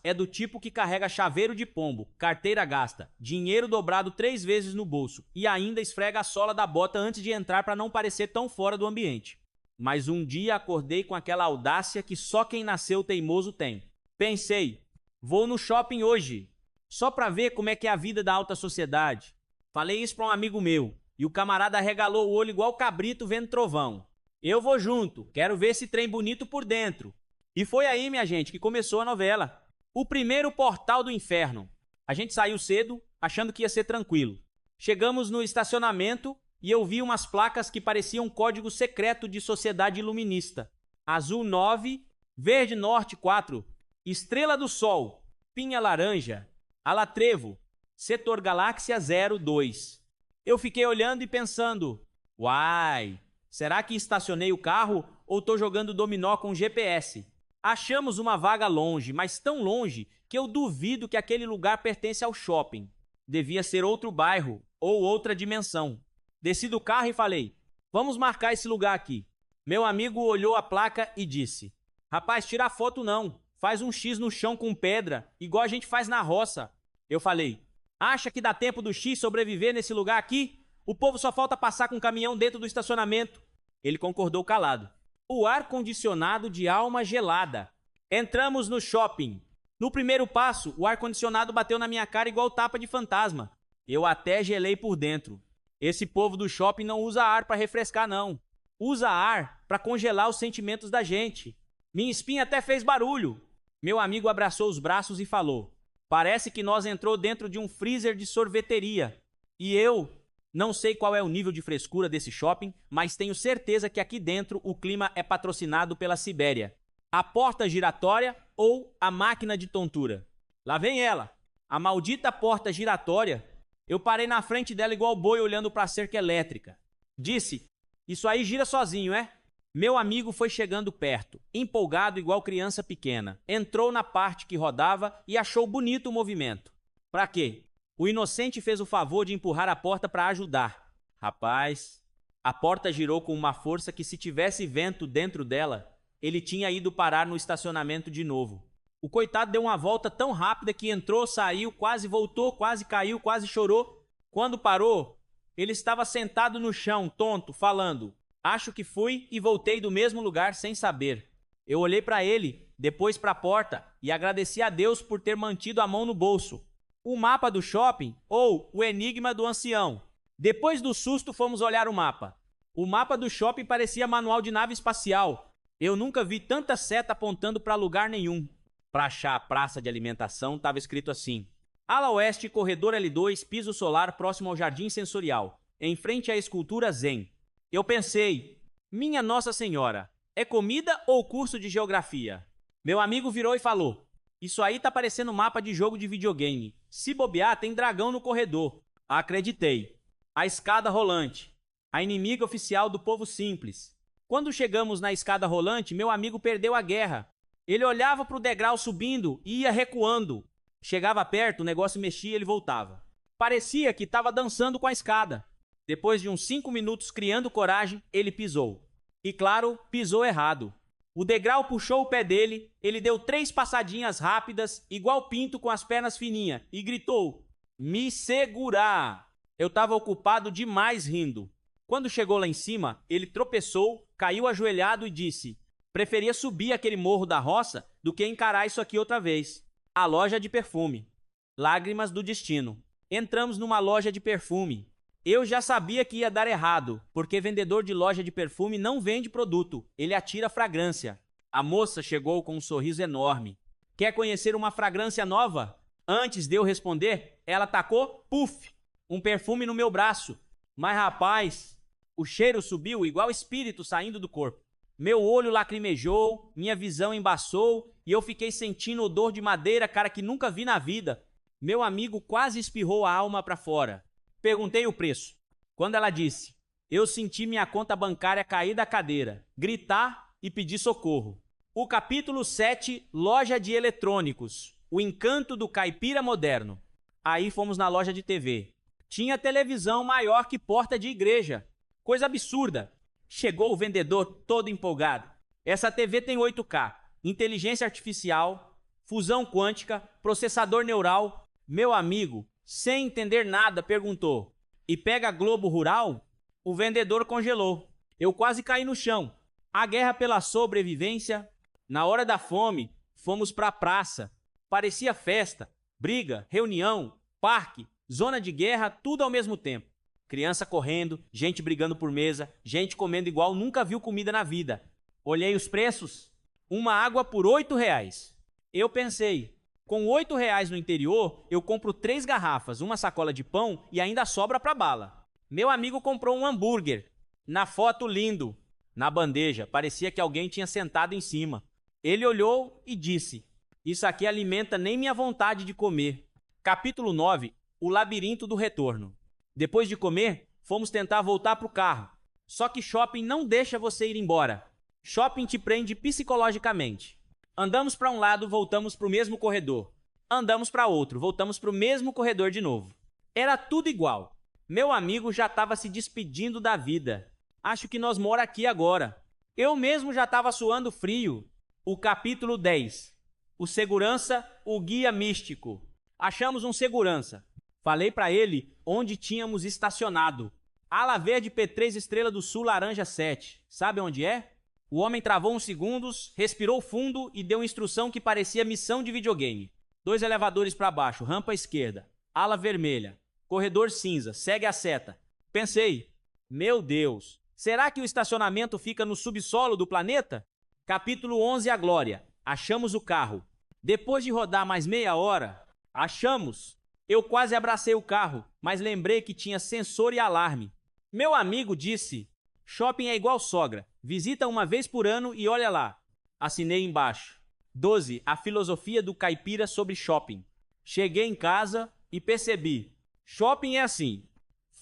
é do tipo que carrega chaveiro de pombo, carteira gasta, dinheiro dobrado 3 vezes no bolso e ainda esfrega a sola da bota antes de entrar para não parecer tão fora do ambiente. Mas um dia acordei com aquela audácia que só quem nasceu teimoso tem. Pensei, vou no shopping hoje, só para ver como é que é a vida da alta sociedade. Falei isso para um amigo meu e o camarada arregalou o olho igual cabrito vendo trovão. Eu vou junto, quero ver esse trem bonito por dentro. E foi aí, minha gente, que começou a novela. O primeiro portal do inferno. A gente saiu cedo, achando que ia ser tranquilo. Chegamos no estacionamento e eu vi umas placas que pareciam um código secreto de sociedade iluminista. Azul 9, Verde Norte 4, Estrela do Sol, Pinha Laranja, Alatrevo, Setor Galáxia 02. Eu fiquei olhando e pensando, uai, será que estacionei o carro ou tô jogando dominó com GPS? Achamos uma vaga longe, mas tão longe que eu duvido que aquele lugar pertence ao shopping. Devia ser outro bairro ou outra dimensão. Desci do carro e falei, vamos marcar esse lugar aqui. Meu amigo olhou a placa e disse, rapaz, tira foto não, faz um X no chão com pedra, igual a gente faz na roça. Eu falei, acha que dá tempo do X sobreviver nesse lugar aqui? O povo só falta passar com um caminhão dentro do estacionamento. Ele concordou calado. O ar-condicionado de alma gelada. Entramos no shopping. No primeiro passo, o ar-condicionado bateu na minha cara igual tapa de fantasma. Eu até gelei por dentro. Esse povo do shopping não usa ar para refrescar, não. Usa ar para congelar os sentimentos da gente. Minha espinha até fez barulho. Meu amigo abraçou os braços e falou, parece que nós entrou dentro de um freezer de sorveteria. E eu não sei qual é o nível de frescura desse shopping, mas tenho certeza que aqui dentro o clima é patrocinado pela Sibéria. A porta giratória ou a máquina de tontura. Lá vem ela, a maldita porta giratória. Eu parei na frente dela igual boi olhando para a cerca elétrica. Disse, isso aí gira sozinho, é? Meu amigo foi chegando perto, empolgado igual criança pequena. Entrou na parte que rodava e achou bonito o movimento. Pra quê? O inocente fez o favor de empurrar a porta para ajudar. Rapaz, a porta girou com uma força que se tivesse vento dentro dela, ele tinha ido parar no estacionamento de novo. O coitado deu uma volta tão rápida que entrou, saiu, quase voltou, quase caiu, quase chorou. Quando parou, ele estava sentado no chão, tonto, falando, acho que fui e voltei do mesmo lugar sem saber. Eu olhei para ele, depois para a porta e agradeci a Deus por ter mantido a mão no bolso. O mapa do shopping ou o enigma do ancião. Depois do susto, fomos olhar o mapa. O mapa do shopping parecia manual de nave espacial. Eu nunca vi tanta seta apontando para lugar nenhum. Para achar a praça de alimentação, estava escrito assim: Ala Oeste, corredor L2, piso solar próximo ao Jardim Sensorial, em frente à escultura Zen. Eu pensei, minha Nossa Senhora, é comida ou curso de geografia? Meu amigo virou e falou: Isso aí tá parecendo mapa de jogo de videogame. Se bobear, tem dragão no corredor. Acreditei. A escada rolante. A inimiga oficial do povo simples. Quando chegamos na escada rolante, meu amigo perdeu a guerra. Ele olhava para o degrau subindo e ia recuando. Chegava perto, o negócio mexia e ele voltava. Parecia que estava dançando com a escada. Depois de uns 5 minutos criando coragem, ele pisou. E claro, pisou errado. O degrau puxou o pé dele, ele deu 3 passadinhas rápidas, igual pinto com as pernas fininhas, e gritou: Me segurar! Eu estava ocupado demais rindo. Quando chegou lá em cima, ele tropeçou, caiu ajoelhado e disse: Preferia subir aquele morro da roça do que encarar isso aqui outra vez. A loja de perfume. Lágrimas do destino. Entramos numa loja de perfume. Eu já sabia que ia dar errado, porque vendedor de loja de perfume não vende produto, ele atira fragrância. A moça chegou com um sorriso enorme. Quer conhecer uma fragrância nova? Antes de eu responder, ela tacou, puf, um perfume no meu braço. Mas rapaz, o cheiro subiu igual espírito saindo do corpo. Meu olho lacrimejou, minha visão embaçou e eu fiquei sentindo odor de madeira, cara, que nunca vi na vida. Meu amigo quase espirrou a alma pra fora. Perguntei o preço. Quando ela disse, eu senti minha conta bancária cair da cadeira, gritar e pedir socorro. O capítulo 7, Loja de Eletrônicos. O encanto do caipira moderno. Aí fomos na loja de TV. Tinha televisão maior que porta de igreja. Coisa absurda. Chegou o vendedor todo empolgado. Essa TV tem 8K, inteligência artificial, fusão quântica, processador neural. Meu amigo, sem entender nada, perguntou: E pega Globo Rural? O vendedor congelou. Eu quase caí no chão. A guerra pela sobrevivência. Na hora da fome, fomos pra praça. Parecia festa, briga, reunião, parque, zona de guerra, tudo ao mesmo tempo. Criança correndo, gente brigando por mesa, gente comendo igual nunca viu comida na vida. Olhei os preços. Uma água por R$8. Eu pensei, com R$8 no interior, eu compro 3 garrafas, uma sacola de pão e ainda sobra pra bala. Meu amigo comprou um hambúrguer. Na foto lindo. Na bandeja, parecia que alguém tinha sentado em cima. Ele olhou e disse: Isso aqui alimenta nem minha vontade de comer. Capítulo 9. O labirinto do retorno. Depois de comer, fomos tentar voltar pro carro. Só que shopping não deixa você ir embora. Shopping te prende psicologicamente. Andamos para um lado, voltamos pro mesmo corredor. Andamos para outro, voltamos pro mesmo corredor de novo. Era tudo igual. Meu amigo já estava se despedindo da vida. Acho que nós mora aqui agora. Eu mesmo já estava suando frio. O capítulo 10. O segurança, o guia místico. Achamos um segurança. Falei para ele onde tínhamos estacionado. Ala Verde P3 Estrela do Sul Laranja 7. Sabe onde é? O homem travou uns segundos, respirou fundo e deu instrução que parecia missão de videogame. 2 elevadores para baixo, rampa esquerda. Ala vermelha. Corredor cinza, segue a seta. Pensei, meu Deus, será que o estacionamento fica no subsolo do planeta? Capítulo 11, a glória. Achamos o carro. Depois de rodar mais meia hora, achamos. Eu quase abracei o carro, mas lembrei que tinha sensor e alarme. Meu amigo disse, shopping é igual sogra, visita uma vez por ano e olha lá. Assinei embaixo. 12. A filosofia do caipira sobre shopping. Cheguei em casa e percebi. Shopping é assim,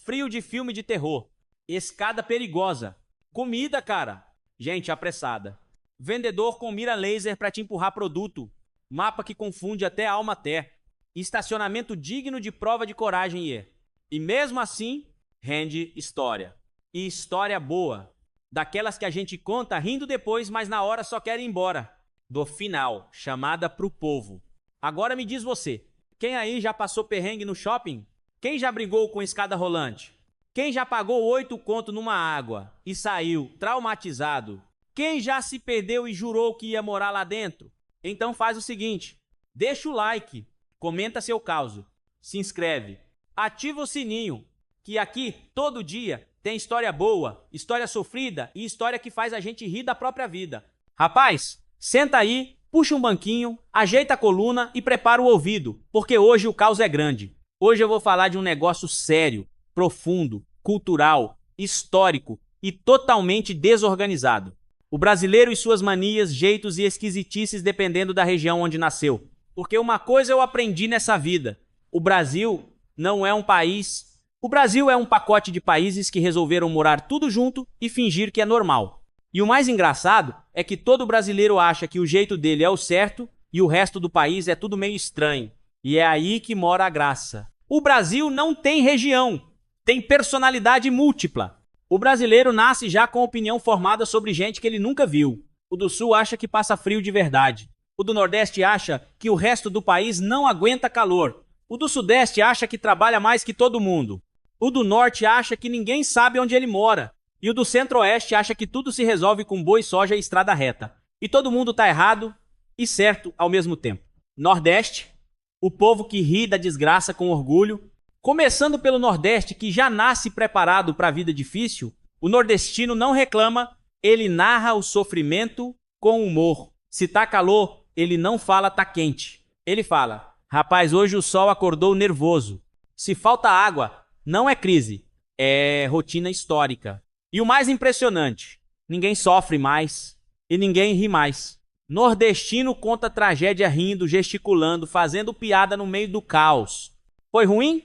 frio de filme de terror, escada perigosa, comida, cara, gente apressada, vendedor com mira laser para te empurrar produto, mapa que confunde até a alma té, estacionamento digno de prova de coragem e mesmo assim, rende história. E história boa, daquelas que a gente conta rindo depois, mas na hora só quer ir embora. Do final, chamada pro povo. Agora me diz você, quem aí já passou perrengue no shopping? Quem já brigou com escada rolante? Quem já pagou 8 conto numa água e saiu traumatizado? Quem já se perdeu e jurou que ia morar lá dentro? Então faz o seguinte, deixa o like, comenta seu caso, se inscreve, ativa o sininho, que aqui todo dia tem história boa, história sofrida e história que faz a gente rir da própria vida. Rapaz, senta aí, puxa um banquinho, ajeita a coluna e prepara o ouvido, porque hoje o caos é grande. Hoje eu vou falar de um negócio sério, profundo, cultural, histórico e totalmente desorganizado. O brasileiro e suas manias, jeitos e esquisitices dependendo da região onde nasceu. Porque uma coisa eu aprendi nessa vida, o Brasil não é um país... O Brasil é um pacote de países que resolveram morar tudo junto e fingir que é normal. E o mais engraçado é que todo brasileiro acha que o jeito dele é o certo e o resto do país é tudo meio estranho. E é aí que mora a graça. O Brasil não tem região, tem personalidade múltipla. O brasileiro nasce já com opinião formada sobre gente que ele nunca viu. O do Sul acha que passa frio de verdade. O do Nordeste acha que o resto do país não aguenta calor. O do Sudeste acha que trabalha mais que todo mundo. O do Norte acha que ninguém sabe onde ele mora. E o do Centro-Oeste acha que tudo se resolve com boi, soja e estrada reta. E todo mundo tá errado e certo ao mesmo tempo. Nordeste, o povo que ri da desgraça com orgulho. Começando pelo Nordeste, que já nasce preparado para a vida difícil, o nordestino não reclama, ele narra o sofrimento com humor. Se tá calor, ele não fala tá quente. Ele fala, rapaz, hoje o sol acordou nervoso. Se falta água, não é crise, é rotina histórica. E o mais impressionante, ninguém sofre mais e ninguém ri mais. Nordestino conta tragédia rindo, gesticulando, fazendo piada no meio do caos. Foi ruim?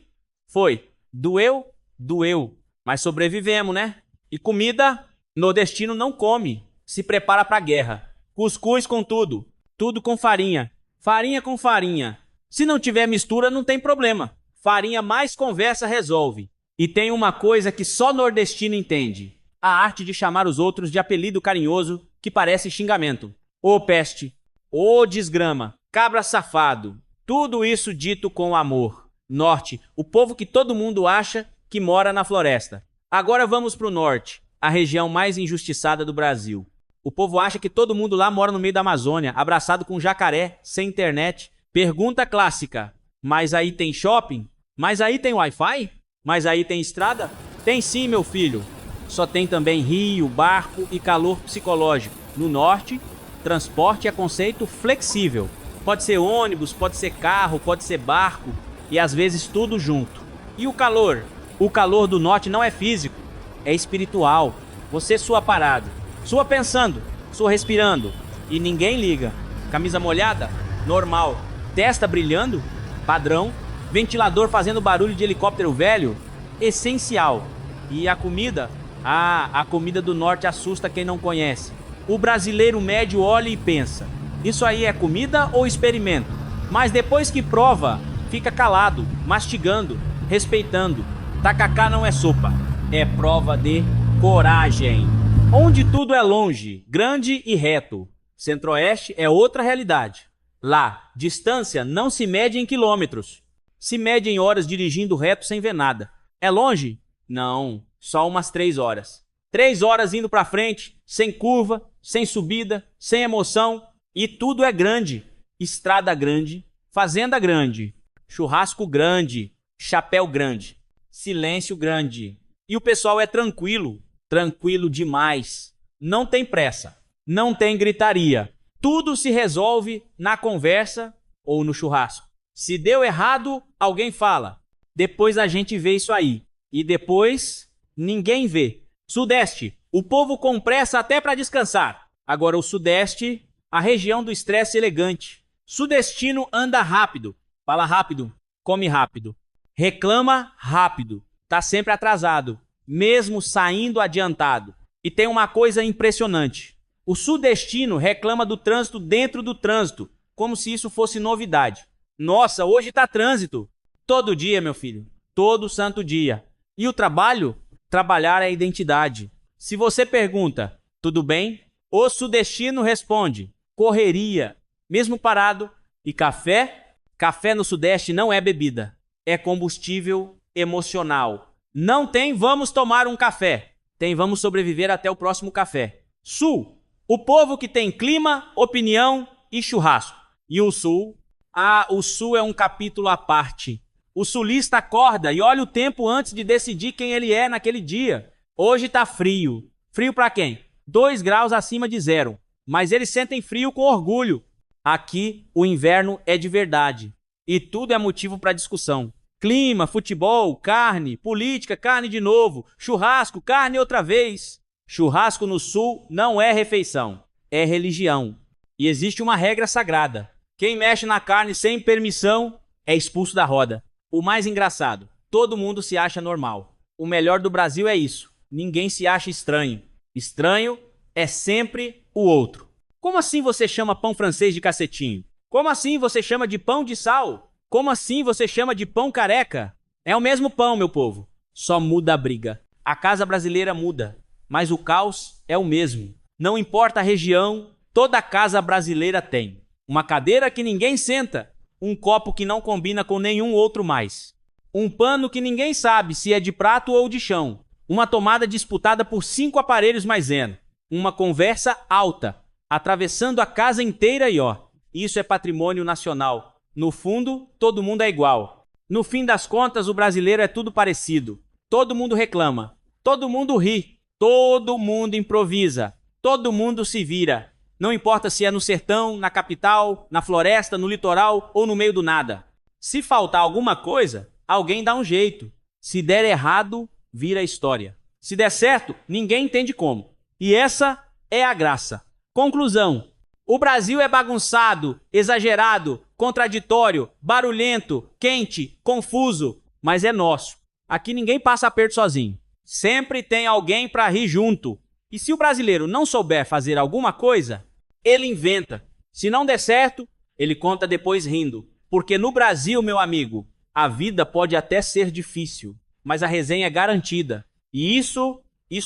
Foi. Doeu? Doeu. Mas sobrevivemos, né? E comida, nordestino não come. Se prepara pra guerra. Cuscuz com tudo. Tudo com farinha. Farinha com farinha. Se não tiver mistura, não tem problema. Farinha mais conversa resolve. E tem uma coisa que só nordestino entende. A arte de chamar os outros de apelido carinhoso que parece xingamento. Ô peste. Ô desgrama. Cabra safado. Tudo isso dito com amor. Norte, o povo que todo mundo acha que mora na floresta. Agora vamos pro norte, a região mais injustiçada do Brasil. O povo acha que todo mundo lá mora no meio da Amazônia, abraçado com jacaré, sem internet. Pergunta clássica, mas aí tem shopping? Mas aí tem Wi-Fi? Mas aí tem estrada? Tem sim, meu filho. Só tem também rio, barco e calor psicológico. No norte, transporte é conceito flexível. Pode ser ônibus, pode ser carro, pode ser barco. E às vezes tudo junto. E o calor? O calor do norte não é físico, é espiritual. Você sua parado, sua pensando, sua respirando. E ninguém liga. Camisa molhada? Normal. Testa brilhando? Padrão. Ventilador fazendo barulho de helicóptero velho? Essencial. E a comida? Ah, a comida do norte assusta quem não conhece. O brasileiro médio olha e pensa, isso aí é comida ou experimento? Mas depois que prova, fica calado, mastigando, respeitando. Tacacá não é sopa, é prova de coragem. Onde tudo é longe, grande e reto. Centro-Oeste é outra realidade. Lá, distância não se mede em quilômetros. Se mede em horas dirigindo reto sem ver nada. É longe? Não, só umas 3 horas. 3 horas indo pra frente, sem curva, sem subida, sem emoção. E tudo é grande. Estrada grande, fazenda grande. Churrasco grande, chapéu grande, silêncio grande. E o pessoal é tranquilo, tranquilo demais. Não tem pressa, não tem gritaria. Tudo se resolve na conversa ou no churrasco. Se deu errado, alguém fala. Depois a gente vê isso aí. E depois, ninguém vê. Sudeste, o povo com pressa até para descansar. Agora o Sudeste, a região do estresse elegante. Sudestino anda rápido. Fala rápido, come rápido. Reclama rápido, tá sempre atrasado, mesmo saindo adiantado. E tem uma coisa impressionante. O sudestino reclama do trânsito dentro do trânsito, como se isso fosse novidade. Nossa, hoje tá trânsito. Todo dia, meu filho, todo santo dia. E o trabalho? Trabalhar é identidade. Se você pergunta, tudo bem? O sudestino responde, correria, mesmo parado. E café? Café no Sudeste não é bebida, é combustível emocional. Não tem vamos tomar um café, tem vamos sobreviver até o próximo café. Sul, O povo que tem clima, opinião e churrasco. E o Sul? Ah, o Sul é um capítulo à parte. O sulista acorda e olha o tempo antes de decidir quem ele é naquele dia. Hoje tá frio. Frio pra quem? 2 graus acima de zero. Mas eles sentem frio com orgulho. Aqui, o inverno é de verdade. E tudo é motivo para discussão. Clima, futebol, carne, política, carne de novo, churrasco, carne outra vez. Churrasco no Sul não é refeição, é religião. E existe uma regra sagrada. Quem mexe na carne sem permissão é expulso da roda. O mais engraçado, todo mundo se acha normal. O melhor do Brasil é isso. Ninguém se acha estranho. Estranho é sempre o outro. Como assim você chama pão francês de cacetinho? Como assim você chama de pão de sal? Como assim você chama de pão careca? É o mesmo pão, meu povo. Só muda a briga. A casa brasileira muda, mas o caos é o mesmo. Não importa a região, toda casa brasileira tem uma cadeira que ninguém senta, um copo que não combina com nenhum outro mais, um pano que ninguém sabe se é de prato ou de chão, uma tomada disputada por 5 aparelhos maisena, uma conversa alta, atravessando a casa inteira e ó, isso é patrimônio nacional. No fundo, todo mundo é igual. No fim das contas, o brasileiro é tudo parecido. Todo mundo reclama, todo mundo ri, todo mundo improvisa, todo mundo se vira. Não importa se é no sertão, na capital, na floresta, no litoral ou no meio do nada. Se faltar alguma coisa, alguém dá um jeito. Se der errado, vira história. Se der certo, ninguém entende como. E essa é a graça. Conclusão. O Brasil é bagunçado, exagerado, contraditório, barulhento, quente, confuso, mas é nosso. Aqui ninguém passa aperto sozinho. Sempre tem alguém para rir junto. E se o brasileiro não souber fazer alguma coisa, ele inventa. Se não der certo, ele conta depois rindo. Porque no Brasil, meu amigo, a vida pode até ser difícil, mas a resenha é garantida. E isso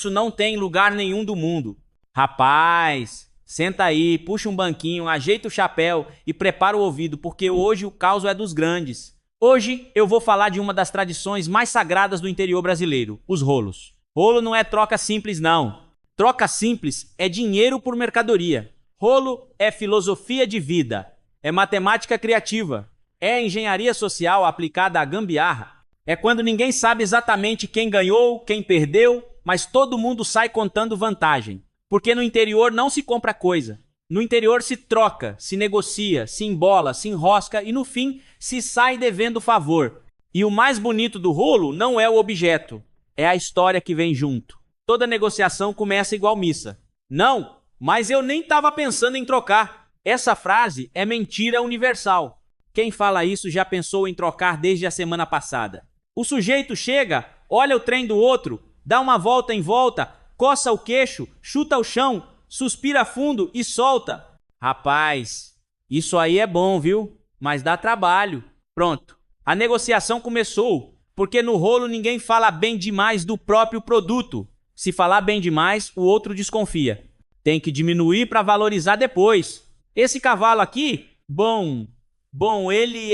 não tem em lugar nenhum do mundo. Rapaz, senta aí, puxa um banquinho, ajeita o chapéu e prepara o ouvido, porque hoje o caos é dos grandes. Hoje eu vou falar de uma das tradições mais sagradas do interior brasileiro, os rolos. Rolo não é troca simples, não. Troca simples é dinheiro por mercadoria. Rolo é filosofia de vida, é matemática criativa, é engenharia social aplicada à gambiarra. É quando ninguém sabe exatamente quem ganhou, quem perdeu, mas todo mundo sai contando vantagem. Porque no interior não se compra coisa. No interior se troca, se negocia, se embola, se enrosca e no fim se sai devendo favor. E o mais bonito do rolo não é o objeto, é a história que vem junto. Toda negociação começa igual missa. Não, mas eu nem estava pensando em trocar. Essa frase é mentira universal. Quem fala isso já pensou em trocar desde a semana passada. O sujeito chega, olha o trem do outro, dá uma volta em volta, coça o queixo, chuta o chão, suspira fundo e solta. Rapaz, isso aí é bom, viu? Mas dá trabalho. Pronto, a negociação começou, porque no rolo ninguém fala bem demais do próprio produto. Se falar bem demais, o outro desconfia. Tem que diminuir para valorizar depois. Esse cavalo aqui, bom, ele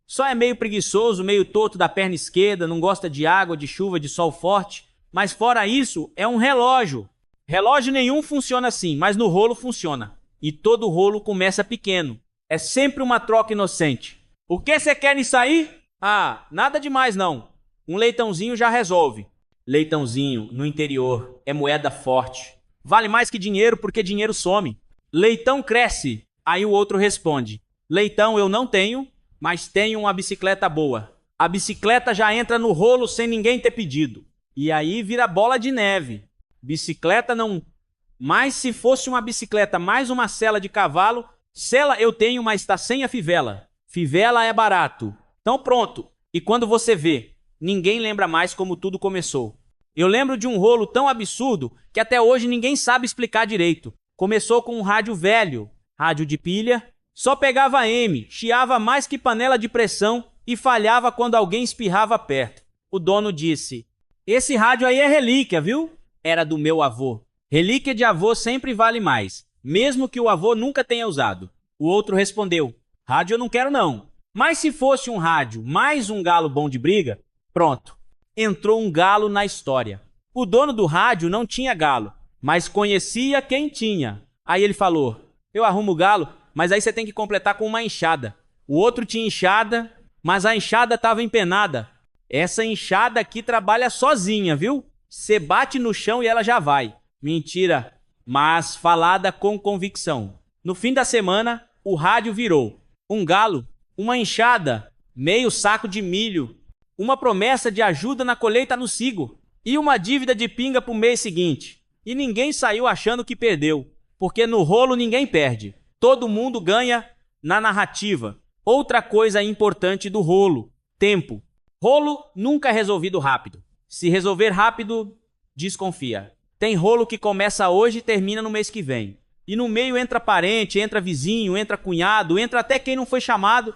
só é meio preguiçoso, meio torto da perna esquerda, não gosta de água, de chuva, de sol forte. Mas fora isso, é um relógio. Relógio nenhum funciona assim, mas no rolo funciona. E todo rolo começa pequeno. É sempre uma troca inocente. O que você quer nisso aí? Ah, nada demais não. Um leitãozinho já resolve. Leitãozinho, no interior, é moeda forte. Vale mais que dinheiro porque dinheiro some. Leitão cresce. Aí o outro responde. Leitão eu não tenho, mas tenho uma bicicleta boa. A bicicleta já entra no rolo sem ninguém ter pedido. E aí vira bola de neve. Bicicleta não... Mas se fosse uma bicicleta mais uma sela de cavalo, sela eu tenho, mas está sem a fivela. Fivela é barato. Então pronto. E quando você vê, ninguém lembra mais como tudo começou. Eu lembro de um rolo tão absurdo que até hoje ninguém sabe explicar direito. Começou com um rádio velho, rádio de pilha, só pegava M, chiava mais que panela de pressão e falhava quando alguém espirrava perto. O dono disse... Esse rádio aí é relíquia, viu? Era do meu avô. Relíquia de avô sempre vale mais, mesmo que o avô nunca tenha usado. O outro respondeu, rádio eu não quero não. Mas se fosse um rádio mais um galo bom de briga, pronto. Entrou um galo na história. O dono do rádio não tinha galo, mas conhecia quem tinha. Aí ele falou, eu arrumo o galo, mas aí você tem que completar com uma enxada. O outro tinha enxada, mas a enxada estava empenada. Essa enxada aqui trabalha sozinha, viu? Você bate no chão e ela já vai. Mentira, mas falada com convicção. No fim da semana, o rádio virou. Um galo, uma enxada, meio saco de milho, uma promessa de ajuda na colheita no sigo e uma dívida de pinga pro mês seguinte. E ninguém saiu achando que perdeu, porque no rolo ninguém perde. Todo mundo ganha na narrativa. Outra coisa importante do rolo, tempo. Rolo nunca é resolvido rápido. Se resolver rápido, desconfia. Tem rolo que começa hoje e termina no mês que vem. E no meio entra parente, entra vizinho, entra cunhado, entra até quem não foi chamado.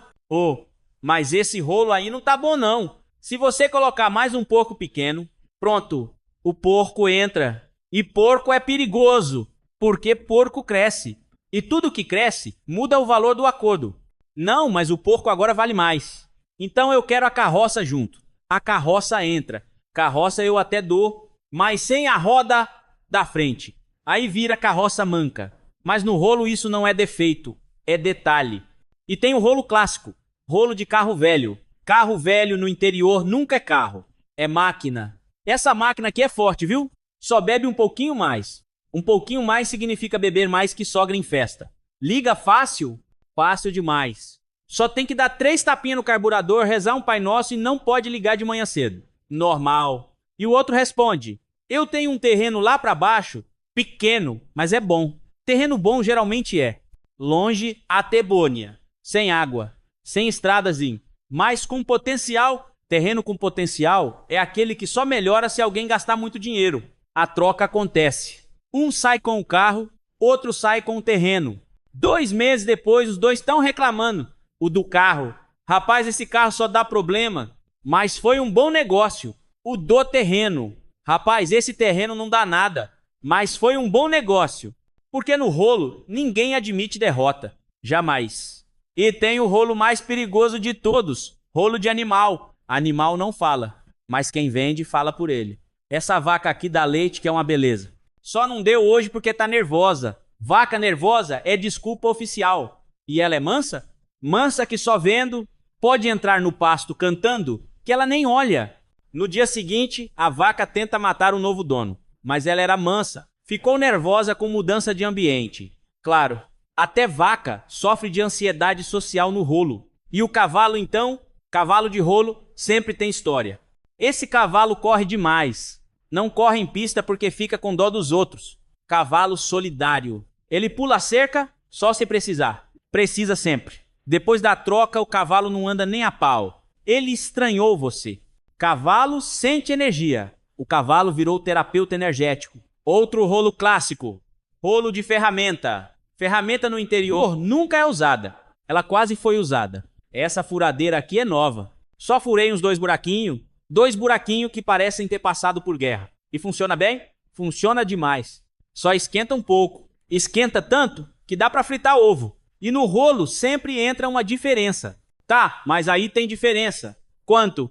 Mas esse rolo aí não tá bom não. Se você colocar mais um porco pequeno, pronto, o porco entra. E porco é perigoso, porque porco cresce. E tudo que cresce muda o valor do acordo. Não, mas o porco agora vale mais. Então eu quero a carroça junto. A carroça entra. Carroça eu até dou, mas sem a roda da frente. Aí vira carroça manca. Mas no rolo isso não é defeito, é detalhe. E tem o rolo clássico, rolo de carro velho. Carro velho no interior nunca é carro, é máquina. Essa máquina aqui é forte, viu? Só bebe um pouquinho mais. Um pouquinho mais significa beber mais que sogra em festa. Liga fácil? Fácil demais. Só tem que dar 3 tapinhas no carburador, rezar um Pai Nosso e não pode ligar de manhã cedo. Normal. E o outro responde, eu tenho um terreno lá pra baixo, pequeno, mas é bom. Terreno bom geralmente é longe até Bônia, sem água, sem estradazinho, mas com potencial. Terreno com potencial é aquele que só melhora se alguém gastar muito dinheiro. A troca acontece. Um sai com o carro, outro sai com o terreno. 2 meses depois, os dois estão reclamando. O do carro, rapaz, esse carro só dá problema, mas foi um bom negócio. O do terreno, rapaz, esse terreno não dá nada, mas foi um bom negócio. Porque no rolo, ninguém admite derrota. Jamais. E tem o rolo mais perigoso de todos. Rolo de animal. Animal não fala, mas quem vende fala por ele. Essa vaca aqui dá leite que é uma beleza. Só não deu hoje porque tá nervosa. Vaca nervosa é desculpa oficial. E ela é mansa? Mansa que só vendo, pode entrar no pasto cantando, que ela nem olha. No dia seguinte, a vaca tenta matar o novo dono. Mas ela era mansa. Ficou nervosa com mudança de ambiente. Claro, até vaca sofre de ansiedade social no rolo. E o cavalo então, cavalo de rolo, sempre tem história. Esse cavalo corre demais. Não corre em pista porque fica com dó dos outros. Cavalo solidário. Ele pula a cerca só se precisar. Precisa sempre. Depois da troca, o cavalo não anda nem a pau. Ele estranhou você. Cavalo sente energia. O cavalo virou terapeuta energético. Outro rolo clássico, rolo de ferramenta. Ferramenta no interior nunca é usada. Ela quase foi usada. Essa furadeira aqui é nova. Só furei uns 2 buraquinhos. 2 buraquinhos que parecem ter passado por guerra. E funciona bem? Funciona demais. Só esquenta um pouco. Esquenta tanto que dá para fritar ovo. E no rolo sempre entra uma diferença. Tá, mas aí tem diferença. Quanto?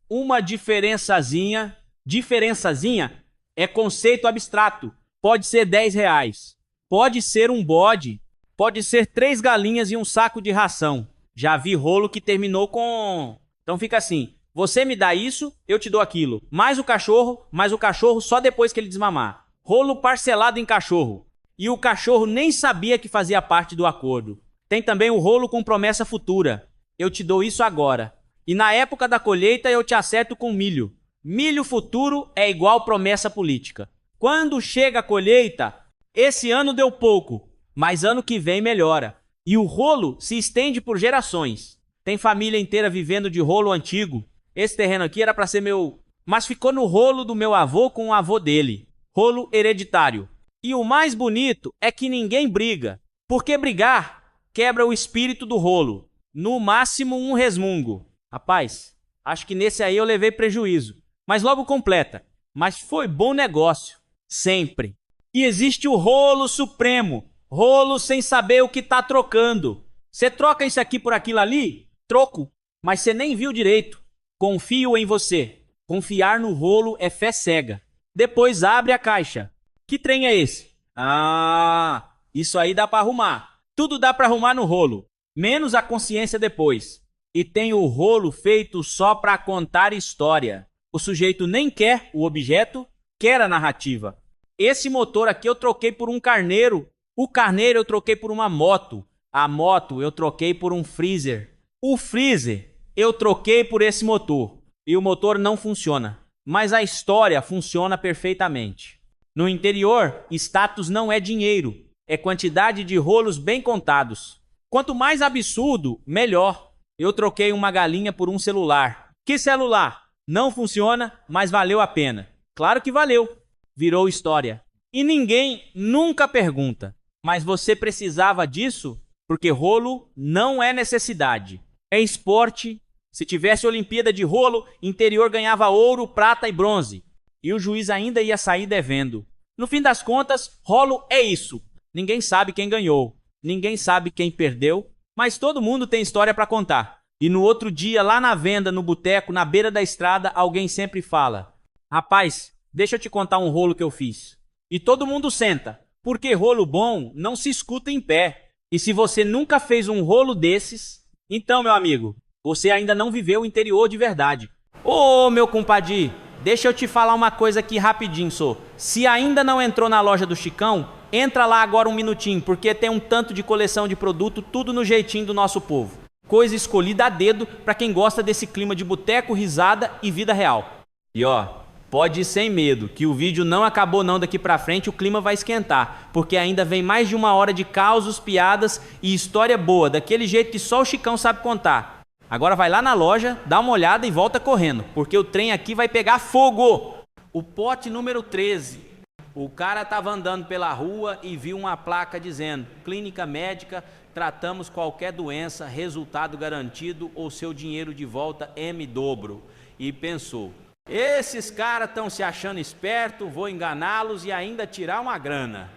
Uma diferençazinha. Diferençazinha é conceito abstrato. Pode ser R$10. Pode ser um bode. Pode ser 3 galinhas e um saco de ração. Já vi rolo que terminou com... Então fica assim. Você me dá isso, eu te dou aquilo. Mais o cachorro só depois que ele desmamar. Rolo parcelado em cachorro. E o cachorro nem sabia que fazia parte do acordo. Tem também o rolo com promessa futura. Eu te dou isso agora. E na época da colheita eu te acerto com milho. Milho futuro é igual promessa política. Quando chega a colheita, esse ano deu pouco, mas ano que vem melhora. E o rolo se estende por gerações. Tem família inteira vivendo de rolo antigo. Esse terreno aqui era para ser meu... Mas ficou no rolo do meu avô com o avô dele. Rolo hereditário. E o mais bonito é que ninguém briga. Porque brigar quebra o espírito do rolo. No máximo um resmungo. Rapaz, acho que nesse aí eu levei prejuízo. Mas logo completa. Mas foi bom negócio. Sempre. E existe o rolo supremo. Rolo sem saber o que tá trocando. Você troca isso aqui por aquilo ali? Troco. Mas você nem viu direito. Confio em você. Confiar no rolo é fé cega. Depois abre a caixa. Que trem é esse? Ah, isso aí dá para arrumar. Tudo dá para arrumar no rolo, menos a consciência depois. E tem o rolo feito só para contar história. O sujeito nem quer o objeto, quer a narrativa. Esse motor aqui eu troquei por um carneiro. O carneiro eu troquei por uma moto. A moto eu troquei por um freezer. O freezer eu troquei por esse motor. E o motor não funciona. Mas a história funciona perfeitamente. No interior, status não é dinheiro. É quantidade de rolos bem contados. Quanto mais absurdo, melhor. Eu troquei uma galinha por um celular. Que celular? Não funciona, mas valeu a pena. Claro que valeu. Virou história. E ninguém nunca pergunta. Mas você precisava disso? Porque rolo não é necessidade. É esporte. Se tivesse Olimpíada de rolo, interior ganhava ouro, prata e bronze. E o juiz ainda ia sair devendo. No fim das contas, rolo é isso. Ninguém sabe quem ganhou. Ninguém sabe quem perdeu. Mas todo mundo tem história para contar. E no outro dia, lá na venda, no boteco, na beira da estrada, alguém sempre fala: rapaz, deixa eu te contar um rolo que eu fiz. E todo mundo senta, porque rolo bom não se escuta em pé. E se você nunca fez um rolo desses, então, meu amigo, você ainda não viveu o interior de verdade. Ô, meu compadre, deixa eu te falar uma coisa aqui rapidinho, só. Se ainda não entrou na loja do Chicão, entra lá agora um minutinho, porque tem um tanto de coleção de produto, tudo no jeitinho do nosso povo. Coisa escolhida a dedo para quem gosta desse clima de boteco, risada e vida real. E ó, pode ir sem medo, que o vídeo não acabou não, daqui pra frente o clima vai esquentar, porque ainda vem mais de 1 hora de causos, piadas e história boa, daquele jeito que só o Chicão sabe contar. Agora vai lá na loja, dá uma olhada e volta correndo, porque o trem aqui vai pegar fogo. O pote número 13. O cara tava andando pela rua e viu uma placa dizendo: clínica médica, tratamos qualquer doença, resultado garantido ou seu dinheiro de volta em dobro. E pensou: esses caras estão se achando esperto, vou enganá-los e ainda tirar uma grana.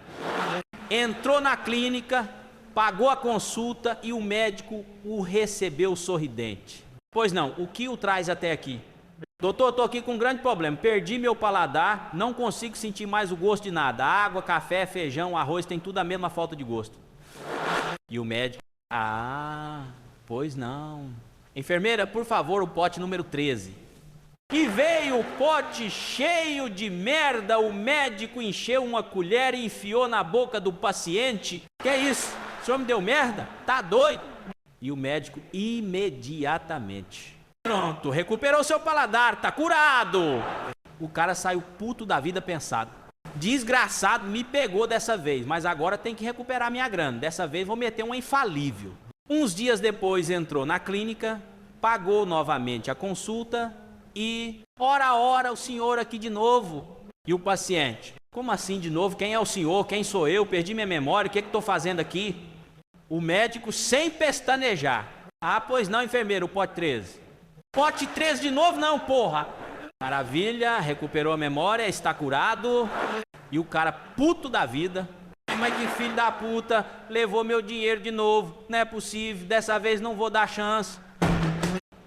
Entrou na clínica, pagou a consulta e o médico o recebeu sorridente. Pois não, o que o traz até aqui? Doutor, estou aqui com um grande problema, perdi meu paladar, não consigo sentir mais o gosto de nada. Água, café, feijão, arroz, tem tudo a mesma falta de gosto. E o médico: ah, pois não. Enfermeira, por favor, o pote número 13. E veio o pote cheio de merda, o médico encheu uma colher e enfiou na boca do paciente. Que é isso? O senhor me deu merda? Tá doido? E o médico imediatamente: pronto, recuperou seu paladar, tá curado. O cara saiu puto da vida pensado: desgraçado, me pegou dessa vez, mas agora tem que recuperar minha grana. Dessa vez vou meter uma infalível. Uns dias depois entrou na clínica, pagou novamente a consulta e, ora, o senhor aqui de novo. E o paciente: como assim de novo? Quem é o senhor? Quem sou eu? Perdi minha memória, o que estou fazendo aqui? O médico, sem pestanejar: ah, pois não, enfermeiro, o pote 13. Pote 13 de novo? Não, porra. Maravilha, recuperou a memória, está curado. E o cara, puto da vida: mas que filho da puta, levou meu dinheiro de novo, não é possível, dessa vez não vou dar chance.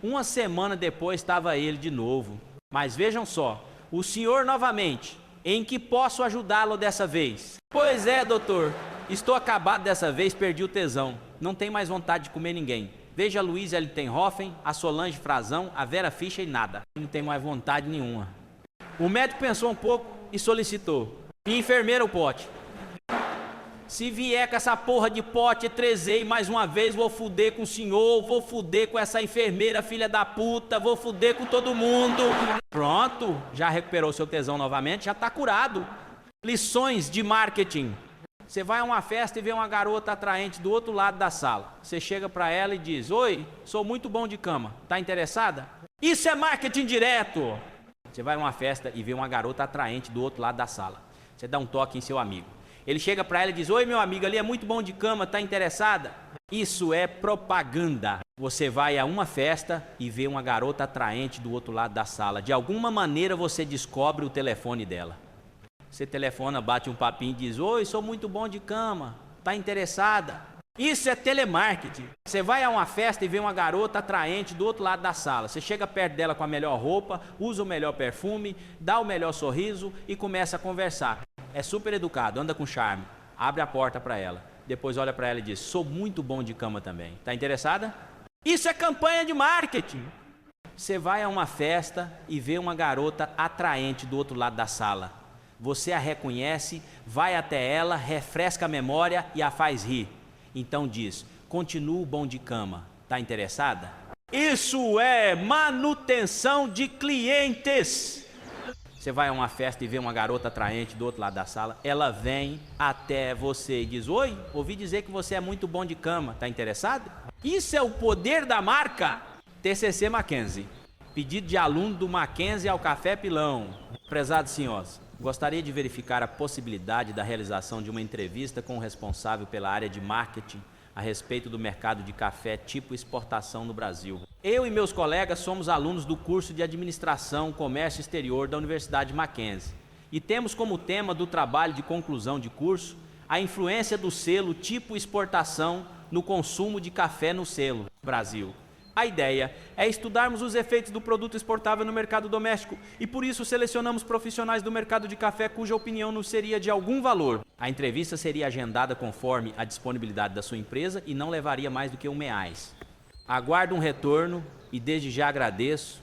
Uma semana depois estava ele de novo. Mas vejam só, o senhor novamente: em que posso ajudá-lo dessa vez? Pois é, doutor, estou acabado dessa vez, perdi o tesão, não tenho mais vontade de comer ninguém. Veja a Luísa Elitenhofen, a Solange Frazão, a Vera Fischer e nada. Não tenho mais vontade nenhuma. O médico pensou um pouco e solicitou: e enfermeira, o pote? Se vier com essa porra de pote 13 mais uma vez, vou fuder com o senhor, vou fuder com essa enfermeira filha da puta, vou fuder com todo mundo. Pronto, já recuperou seu tesão novamente, já tá curado. Lições de marketing. Você vai a uma festa e vê uma garota atraente do outro lado da sala. Você chega pra ela e diz: oi, sou muito bom de cama, tá interessada? Isso é marketing direto. Você vai a uma festa e vê uma garota atraente do outro lado da sala. Você dá um toque em seu amigo. Ele chega pra ela e diz: oi, meu amigo, ali é muito bom de cama, tá interessada? Isso é propaganda. Você vai a uma festa e vê uma garota atraente do outro lado da sala. De alguma maneira você descobre o telefone dela. Você telefona, bate um papinho e diz: oi, sou muito bom de cama, tá interessada? Isso é telemarketing. Você vai a uma festa e vê uma garota atraente do outro lado da sala. Você chega perto dela com a melhor roupa, usa o melhor perfume, dá o melhor sorriso e começa a conversar. É super educado, anda com charme, abre a porta para ela. Depois olha para ela e diz: sou muito bom de cama também. Tá interessada? Isso é campanha de marketing. Você vai a uma festa e vê uma garota atraente do outro lado da sala. Você a reconhece, vai até ela, refresca a memória e a faz rir. Então diz: continuo bom de cama. Tá interessada? Isso é manutenção de clientes. Você vai a uma festa e vê uma garota atraente do outro lado da sala. Ela vem até você e diz: oi, ouvi dizer que você é muito bom de cama. Tá interessado? Isso é o poder da marca. TCC Mackenzie. Pedido de aluno do Mackenzie ao Café Pilão. Prezados senhores, gostaria de verificar a possibilidade da realização de uma entrevista com o responsável pela área de marketing a respeito do mercado de café tipo exportação no Brasil. Eu e meus colegas somos alunos do curso de Administração Comércio Exterior da Universidade Mackenzie e temos como tema do trabalho de conclusão de curso a influência do selo tipo exportação no consumo de café no selo Brasil. A ideia é estudarmos os efeitos do produto exportável no mercado doméstico e por isso selecionamos profissionais do mercado de café cuja opinião nos seria de algum valor. A entrevista seria agendada conforme a disponibilidade da sua empresa e não levaria mais do que R$1. Aguardo um retorno e desde já agradeço.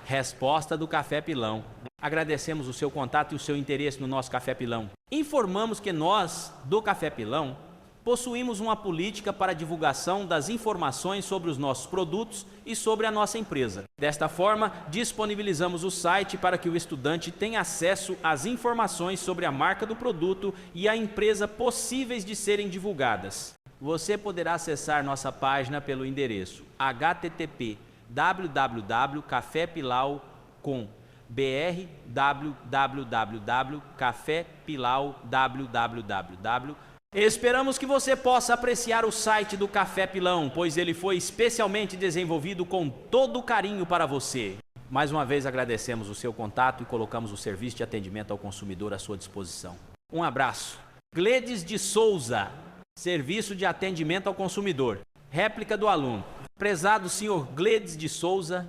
Resposta do Café Pilão. Agradecemos o seu contato e o seu interesse no nosso Café Pilão. Informamos que nós, do Café Pilão, possuímos uma política para a divulgação das informações sobre os nossos produtos e sobre a nossa empresa. Desta forma, disponibilizamos o site para que o estudante tenha acesso às informações sobre a marca do produto e a empresa possíveis de serem divulgadas. Você poderá acessar nossa página pelo endereço http://www.cafepilau.com/br www.cafepilau.www. Esperamos que você possa apreciar o site do Café Pilão, pois ele foi especialmente desenvolvido com todo o carinho para você. Mais uma vez agradecemos o seu contato e colocamos o serviço de atendimento ao consumidor à sua disposição. Um abraço. Gledes de Souza, Serviço de Atendimento ao Consumidor. Réplica do aluno. Prezado senhor Gledes de Souza,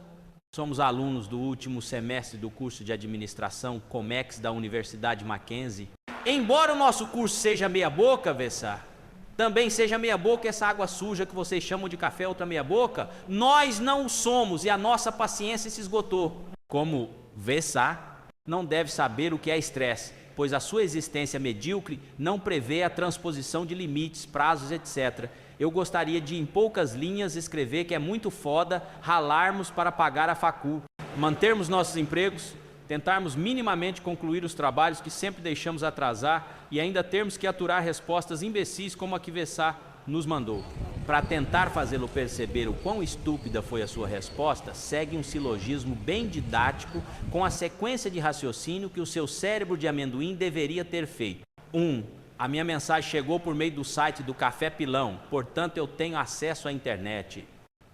somos alunos do último semestre do curso de Administração Comex da Universidade Mackenzie. Embora o nosso curso seja meia boca, Vessar, também seja meia boca essa água suja que vocês chamam de café, outra meia boca, nós não o somos e a nossa paciência se esgotou. Como Vessar, não deve saber o que é estresse, pois a sua existência medíocre não prevê a transposição de limites, prazos, etc. Eu gostaria de, em poucas linhas, escrever que é muito foda ralarmos para pagar a facul, mantermos nossos empregos, tentarmos minimamente concluir os trabalhos que sempre deixamos atrasar e ainda termos que aturar respostas imbecis como a que Vessar nos mandou. Para tentar fazê-lo perceber o quão estúpida foi a sua resposta, segue um silogismo bem didático com a sequência de raciocínio que o seu cérebro de amendoim deveria ter feito. 1. A minha mensagem chegou por meio do site do Café Pilão, portanto eu tenho acesso à internet.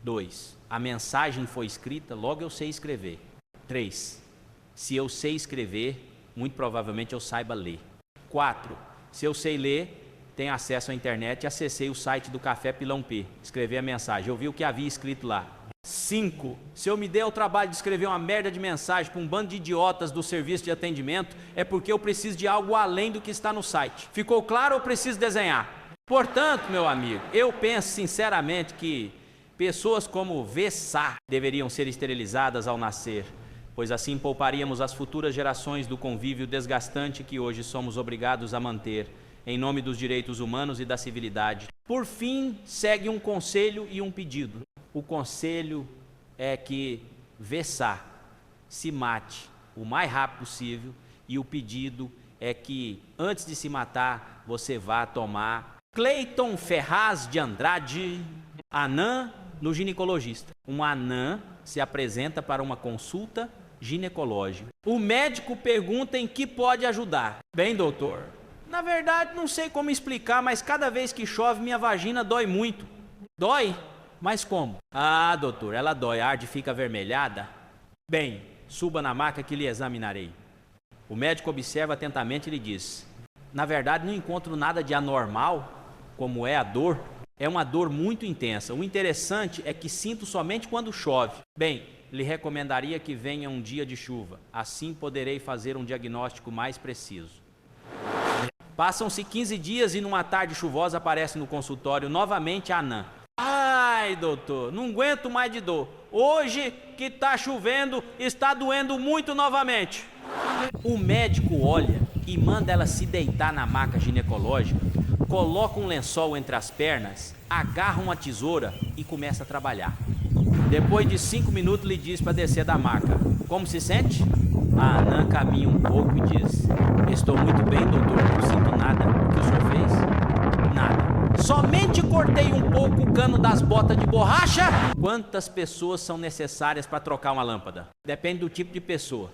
2. A mensagem foi escrita, logo eu sei escrever. 3. Se eu sei escrever, muito provavelmente eu saiba ler. 4. Se eu sei ler, tenho acesso à internet e acessei o site do Café Pilão P. Escrevi a mensagem, eu vi o que havia escrito lá. 5. Se eu me dei ao trabalho de escrever uma merda de mensagem para um bando de idiotas do serviço de atendimento, é porque eu preciso de algo além do que está no site. Ficou claro ou preciso desenhar? Portanto, meu amigo, eu penso sinceramente que pessoas como Vessar deveriam ser esterilizadas ao nascer, pois assim pouparíamos as futuras gerações do convívio desgastante que hoje somos obrigados a manter, em nome dos direitos humanos e da civilidade. Por fim, segue um conselho e um pedido. O conselho é que Vessar se mate o mais rápido possível e o pedido é que, antes de se matar, você vá tomar Cleiton Ferraz de Andrade, anã no ginecologista. Um anã se apresenta para uma consulta ginecológica. O médico pergunta em que pode ajudar. Bem, doutor, na verdade não sei como explicar, mas cada vez que chove minha vagina dói muito. Dói? Mas como? Ah, doutor, ela dói, arde e fica avermelhada? Bem, suba na maca que lhe examinarei. O médico observa atentamente e lhe diz: na verdade não encontro nada de anormal, como é a dor. É uma dor muito intensa. O interessante é que sinto somente quando chove. Bem, lhe recomendaria que venha um dia de chuva. Assim poderei fazer um diagnóstico mais preciso. Passam-se 15 dias e numa tarde chuvosa aparece no consultório novamente a anã. Ai, doutor, não aguento mais de dor. Hoje que está chovendo, está doendo muito novamente. O médico olha e manda ela se deitar na maca ginecológica, coloca um lençol entre as pernas, agarra uma tesoura e começa a trabalhar. Depois de 5 minutos lhe diz para descer da maca. Como se sente? A anã caminha um pouco e diz: estou muito bem, doutor, não sinto nada. O que o senhor fez? Nada. Somente cortei um pouco o cano das botas de borracha. Quantas pessoas são necessárias para trocar uma lâmpada? Depende do tipo de pessoa.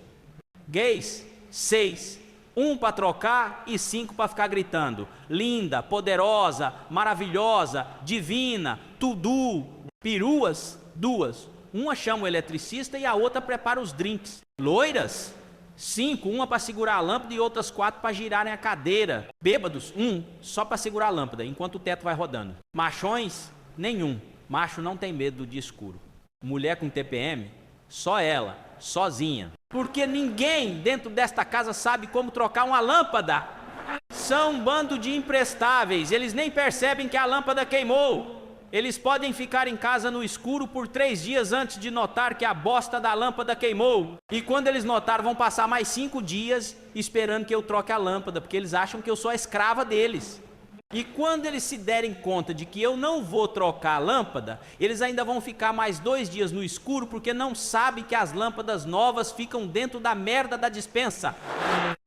Gays, 6. 1 para trocar e 5 para ficar gritando. Linda, poderosa, maravilhosa, divina, tudo. Peruas, 2. Uma chama o eletricista e a outra prepara os drinks. Loiras, 5. Uma para segurar a lâmpada e outras 4 para girarem a cadeira. Bêbados, 1. Só para segurar a lâmpada, enquanto o teto vai rodando. Machões, nenhum. Macho não tem medo do dia escuro. Mulher com TPM, só ela, sozinha. Porque ninguém dentro desta casa sabe como trocar uma lâmpada. São um bando de imprestáveis, eles nem percebem que a lâmpada queimou. Eles podem ficar em casa no escuro por 3 dias antes de notar que a bosta da lâmpada queimou. E quando eles notaram, vão passar mais 5 dias esperando que eu troque a lâmpada, porque eles acham que eu sou a escrava deles. E quando eles se derem conta de que eu não vou trocar a lâmpada, eles ainda vão ficar mais 2 dias no escuro, porque não sabem que as lâmpadas novas ficam dentro da merda da despensa.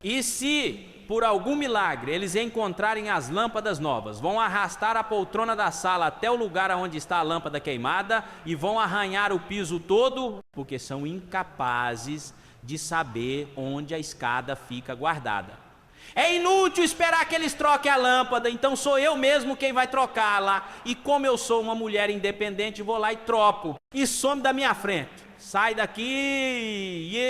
E se, por algum milagre, eles encontrarem as lâmpadas novas, vão arrastar a poltrona da sala até o lugar onde está a lâmpada queimada e vão arranhar o piso todo, porque são incapazes de saber onde a escada fica guardada. É inútil esperar que eles troquem a lâmpada, então sou eu mesmo quem vai trocá-la. E como eu sou uma mulher independente, vou lá e troco. E some da minha frente. Sai daqui.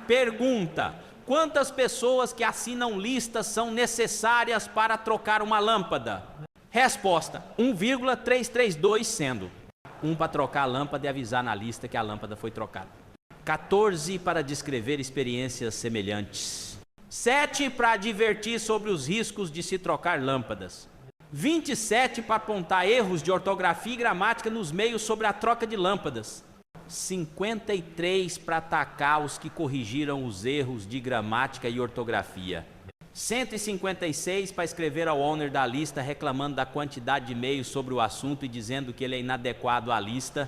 Pergunta: quantas pessoas que assinam listas são necessárias para trocar uma lâmpada? Resposta: 1,332 sendo. 1 para trocar a lâmpada e avisar na lista que a lâmpada foi trocada. 14 para descrever experiências semelhantes. 7 para advertir sobre os riscos de se trocar lâmpadas. 27 para apontar erros de ortografia e gramática nos meios sobre a troca de lâmpadas. 53 para atacar os que corrigiram os erros de gramática e ortografia. 156 para escrever ao owner da lista reclamando da quantidade de e-mails sobre o assunto e dizendo que ele é inadequado à lista.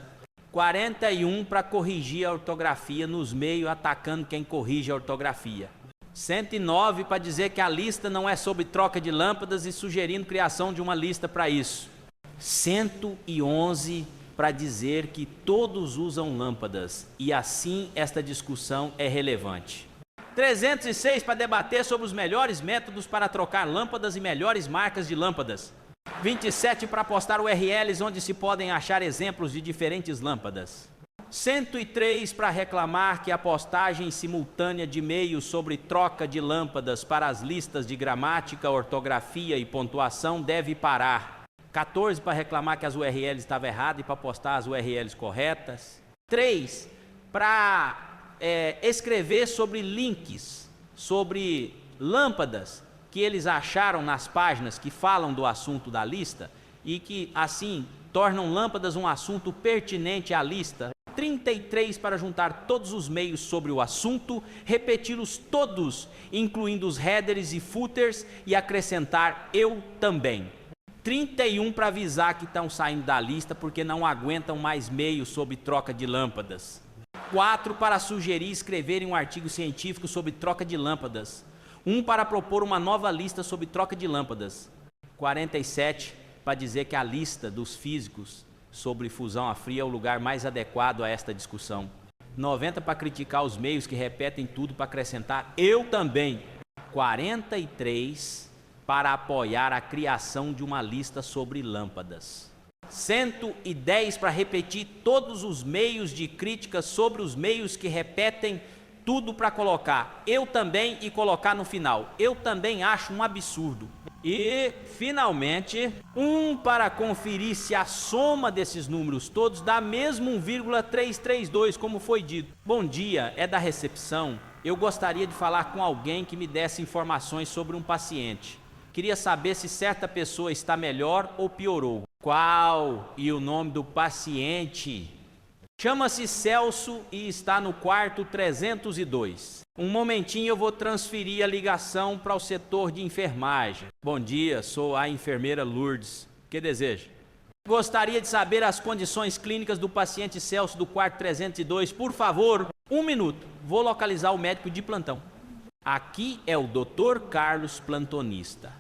41 para corrigir a ortografia nos meios, atacando quem corrige a ortografia. 109 para dizer que a lista não é sobre troca de lâmpadas e sugerindo criação de uma lista para isso. 111 para dizer que todos usam lâmpadas e assim esta discussão é relevante. 306 para debater sobre os melhores métodos para trocar lâmpadas e melhores marcas de lâmpadas. 27 para postar URLs onde se podem achar exemplos de diferentes lâmpadas. 103 para reclamar que a postagem simultânea de e-mails sobre troca de lâmpadas para as listas de gramática, ortografia e pontuação deve parar. 14 para reclamar que as URLs estavam erradas e para postar as URLs corretas. 3 para escrever sobre links, sobre lâmpadas que eles acharam nas páginas que falam do assunto da lista e que, assim, tornam lâmpadas um assunto pertinente à lista. 33 para juntar todos os meios sobre o assunto, repeti-los todos, incluindo os headers e footers e acrescentar eu também. 31 para avisar que estão saindo da lista porque não aguentam mais meios sobre troca de lâmpadas. 4 para sugerir escreverem um artigo científico sobre troca de lâmpadas. 1 para propor uma nova lista sobre troca de lâmpadas. 47 para dizer que a lista dos físicos sobre fusão a frio é o lugar mais adequado a esta discussão. 90 para criticar os meios que repetem tudo para acrescentar eu também. 43 para apoiar a criação de uma lista sobre lâmpadas. 110 para repetir todos os meios de crítica sobre os meios que repetem tudo para colocar eu também e colocar no final. Eu também acho um absurdo. E, finalmente, para conferir se a soma desses números todos dá mesmo 1,332, como foi dito. Bom dia, é da recepção. Eu gostaria de falar com alguém que me desse informações sobre um paciente. Queria saber se certa pessoa está melhor ou piorou. Qual e o nome do paciente? Chama-se Celso e está no quarto 302. Um momentinho, eu vou transferir a ligação para o setor de enfermagem. Bom dia, sou a enfermeira Lourdes. O que deseja? Gostaria de saber as condições clínicas do paciente Celso do quarto 302. Por favor, 1 minuto. Vou localizar o médico de plantão. Aqui é o Dr. Carlos, plantonista.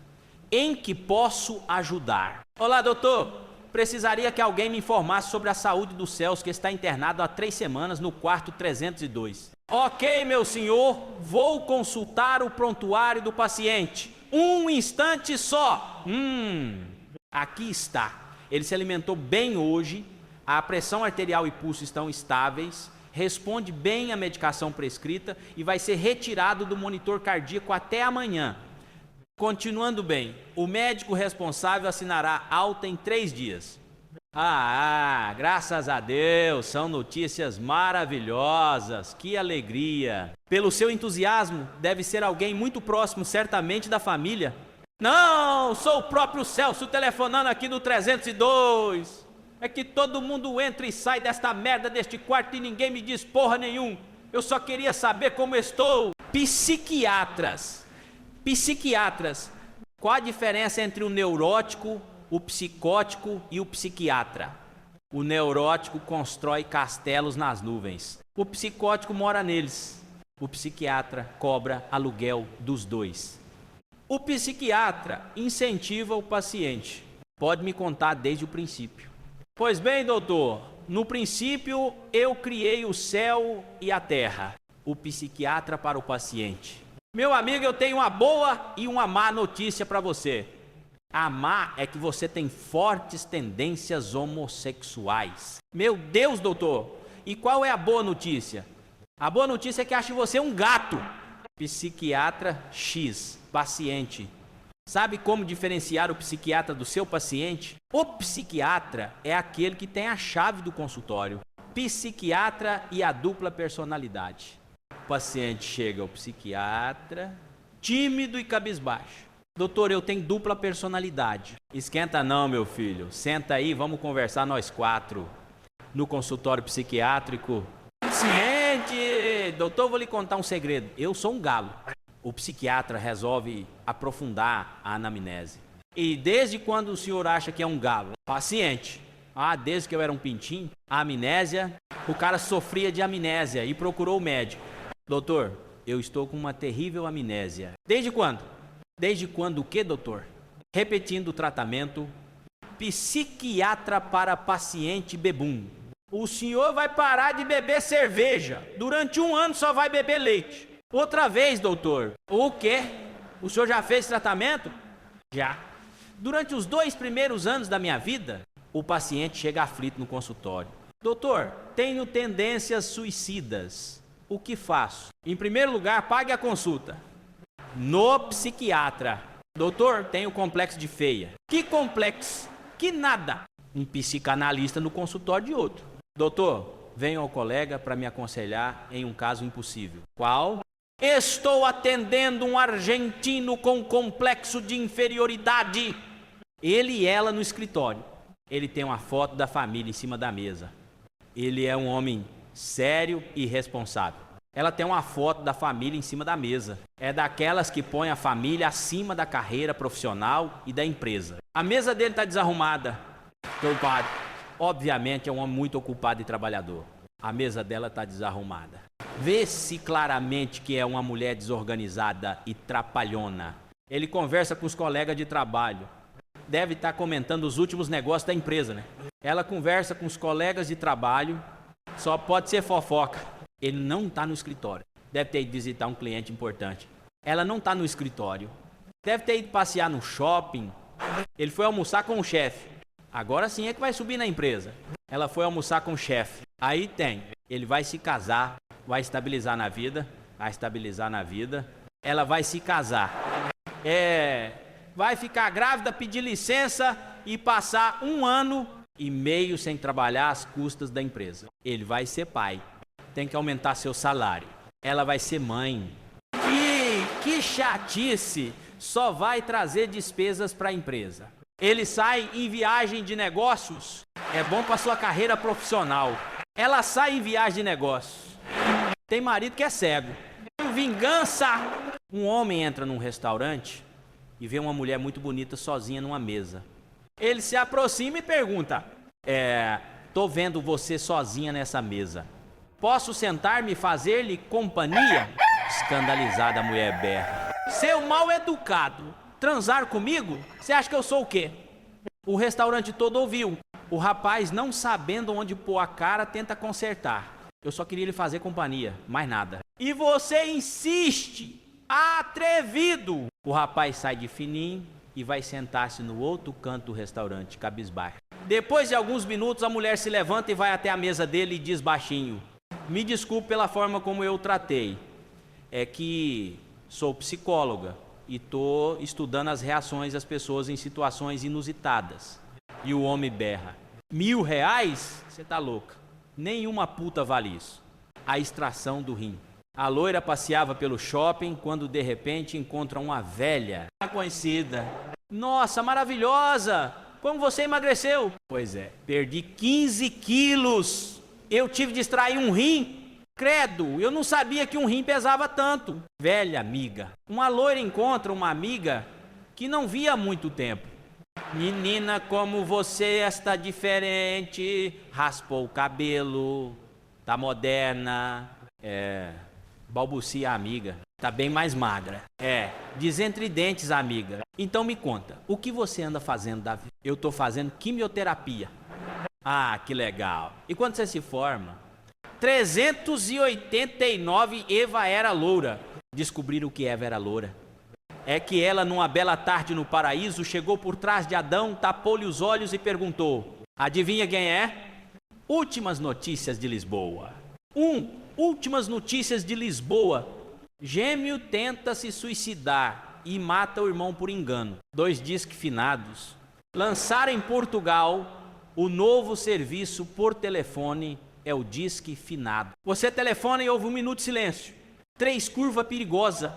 Em que posso ajudar? Olá, doutor. Precisaria que alguém me informasse sobre a saúde do Celso, que está internado há 3 semanas no quarto 302. Ok, meu senhor, vou consultar o prontuário do paciente. Um instante só. Aqui está. Ele se alimentou bem hoje, a pressão arterial e pulso estão estáveis, responde bem à medicação prescrita e vai ser retirado do monitor cardíaco até amanhã. Continuando bem, o médico responsável assinará alta em 3 dias. Graças a Deus, são notícias maravilhosas, que alegria. Pelo seu entusiasmo, deve ser alguém muito próximo, certamente da família. Não, sou o próprio Celso telefonando aqui no 302. É que todo mundo entra e sai desta merda deste quarto e ninguém me diz porra nenhum. Eu só queria saber como estou. Psiquiatras, qual a diferença entre o neurótico, o psicótico e o psiquiatra? O neurótico constrói castelos nas nuvens. O psicótico mora neles. O psiquiatra cobra aluguel dos dois. O psiquiatra incentiva o paciente. Pode me contar desde o princípio. Pois bem, doutor, no princípio eu criei o céu e a terra. O psiquiatra para o paciente. Meu amigo, eu tenho uma boa e uma má notícia para você. A má é que você tem fortes tendências homossexuais. Meu Deus, doutor! E qual é a boa notícia? A boa notícia é que acho você um gato. Psiquiatra X, paciente. Sabe como diferenciar o psiquiatra do seu paciente? O psiquiatra é aquele que tem a chave do consultório. Psiquiatra e a dupla personalidade. O paciente chega ao psiquiatra, tímido e cabisbaixo. Doutor, eu tenho dupla personalidade. Esquenta não, meu filho. Senta aí, vamos conversar nós 4. No consultório psiquiátrico. Paciente! Doutor, vou lhe contar um segredo. Eu sou um galo. O psiquiatra resolve aprofundar a anamnese. E desde quando o senhor acha que é um galo? Paciente. Desde que eu era um pintinho. A amnésia. O cara sofria de amnésia e procurou o médico. Doutor, eu estou com uma terrível amnésia. Desde quando? Desde quando o quê, doutor? Repetindo o tratamento. Psiquiatra para paciente bebum. O senhor vai parar de beber cerveja. Durante 1 ano só vai beber leite. Outra vez, doutor. O quê? O senhor já fez tratamento? Já. Durante os 2 primeiros anos da minha vida, o paciente chega aflito no consultório. Doutor, tenho tendências suicidas. O que faço? Em primeiro lugar, pague a consulta. No psiquiatra. Doutor, tenho complexo de feia. Que complexo? Que nada. Um psicanalista no consultório de outro. Doutor, venha ao colega para me aconselhar em um caso impossível. Qual? Estou atendendo um argentino com complexo de inferioridade. Ele e ela no escritório. Ele tem uma foto da família em cima da mesa. Ele é um homem sério e responsável. Ela tem uma foto da família em cima da mesa. É daquelas que põe a família acima da carreira profissional e da empresa. A mesa dele está desarrumada. Culpado. Obviamente é um homem muito ocupado e trabalhador. A mesa dela está desarrumada. Vê-se claramente que é uma mulher desorganizada e trapalhona. Ele conversa com os colegas de trabalho. Deve estar comentando os últimos negócios da empresa, né? Ela conversa com os colegas de trabalho. Só pode ser fofoca. Ele não está no escritório. Deve ter ido visitar um cliente importante. Ela não está no escritório. Deve ter ido passear no shopping. Ele foi almoçar com o chefe. Agora sim é que vai subir na empresa. Ela foi almoçar com o chefe. Aí tem. Ele vai se casar. Vai estabilizar na vida. Vai estabilizar na vida. Ela vai se casar. vai ficar grávida, pedir licença e passar 1 ano e meio sem trabalhar às custas da empresa. Ele vai ser pai, tem que aumentar seu salário. Ela vai ser mãe. Que chatice, só vai trazer despesas para a empresa. Ele sai em viagem de negócios, é bom para sua carreira profissional. Ela sai em viagem de negócios. Tem marido que é cego. Vingança! Um homem entra num restaurante e vê uma mulher muito bonita sozinha numa mesa. Ele se aproxima e pergunta: tô vendo você sozinha nessa mesa. Posso sentar-me e fazer-lhe companhia? Escandalizada, a mulher berra: seu mal educado, transar comigo? Você acha que eu sou o quê? O restaurante todo ouviu. O rapaz, não sabendo onde pôr a cara, tenta consertar. Eu só queria lhe fazer companhia, mais nada. E você insiste, atrevido! O rapaz sai de fininho e vai sentar-se no outro canto do restaurante, cabisbaixo. Depois de alguns minutos, a mulher se levanta e vai até a mesa dele e diz baixinho: me desculpe pela forma como eu o tratei. É que sou psicóloga e estou estudando as reações das pessoas em situações inusitadas. E o homem berra: R$1.000? Você tá louca. Nenhuma puta vale isso. A extração do rim. A loira passeava pelo shopping quando de repente encontra uma velha conhecida. Nossa, maravilhosa! Como você emagreceu? Pois é, perdi 15 quilos. Eu tive de extrair um rim. Credo, eu não sabia que um rim pesava tanto. Velha amiga. Uma loira encontra uma amiga que não via há muito tempo. Menina, como você está diferente. Raspou o cabelo. Tá moderna. Balbucia a amiga. Tá bem mais magra. Diz entre dentes, amiga. Então me conta, o que você anda fazendo da vida? Eu tô fazendo quimioterapia. Ah, que legal. E quando você se forma? 389 Eva era loura. Descobriram o que Eva era loura. É que ela, numa bela tarde no paraíso, chegou por trás de Adão, tapou-lhe os olhos e perguntou: adivinha quem é? Últimas notícias de Lisboa. Últimas notícias de Lisboa. Gêmeo tenta se suicidar e mata o irmão por engano. 2 disques finados. Lançaram em Portugal o novo serviço por telefone. É o disque finado. Você telefona e ouve 1 minuto de silêncio. 3 curva perigosa.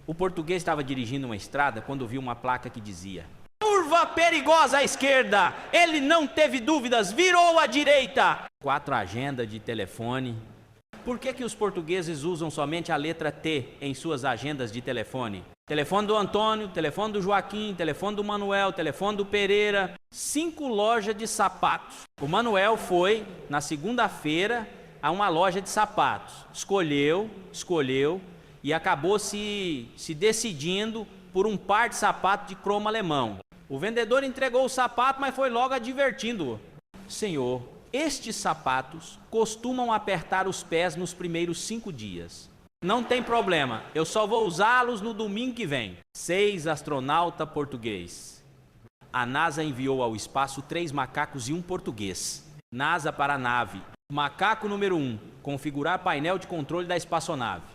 O português estava dirigindo uma estrada quando viu uma placa que dizia: curva perigosa à esquerda. Ele não teve dúvidas, virou à direita. 4 agendas de telefone. Por que os portugueses usam somente a letra T em suas agendas de telefone? Telefone do Antônio, telefone do Joaquim, telefone do Manuel, telefone do Pereira. 5 lojas de sapatos. O Manuel foi, na segunda-feira, a uma loja de sapatos. Escolheu e acabou se decidindo por um par de sapatos de cromo alemão. O vendedor entregou o sapato, mas foi logo advertindo-o: senhor, estes sapatos costumam apertar os pés nos primeiros 5 dias. Não tem problema, eu só vou usá-los no domingo que vem. 6 astronauta português. A NASA enviou ao espaço 3 macacos e 1 português. NASA para a nave. Macaco número 1, configurar painel de controle da espaçonave.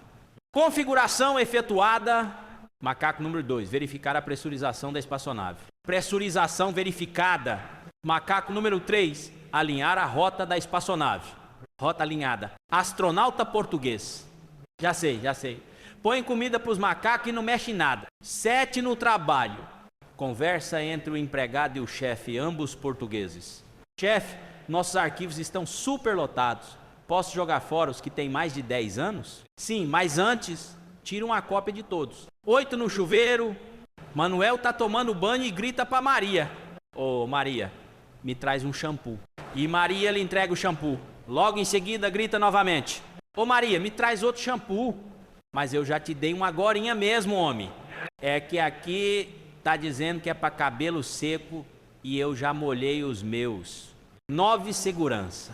Configuração efetuada. Macaco número 2, verificar a pressurização da espaçonave. Pressurização verificada. Macaco número 3, alinhar a rota da espaçonave. Rota alinhada. Astronauta português. Já sei. Põe comida para os macacos e não mexe em nada. 7 no trabalho. Conversa entre o empregado e o chefe, ambos portugueses. Chefe, nossos arquivos estão superlotados. Posso jogar fora os que têm mais de 10 anos? Sim, mas antes, tira uma cópia de todos. 8 no chuveiro. Manuel tá tomando banho e grita para Maria: ô Maria, me traz um shampoo. E Maria lhe entrega o shampoo. Logo em seguida grita novamente: ô Maria, me traz outro shampoo. Mas eu já te dei um agorinha mesmo, homem. É que aqui tá dizendo que é para cabelo seco e eu já molhei os meus. 9 segurança.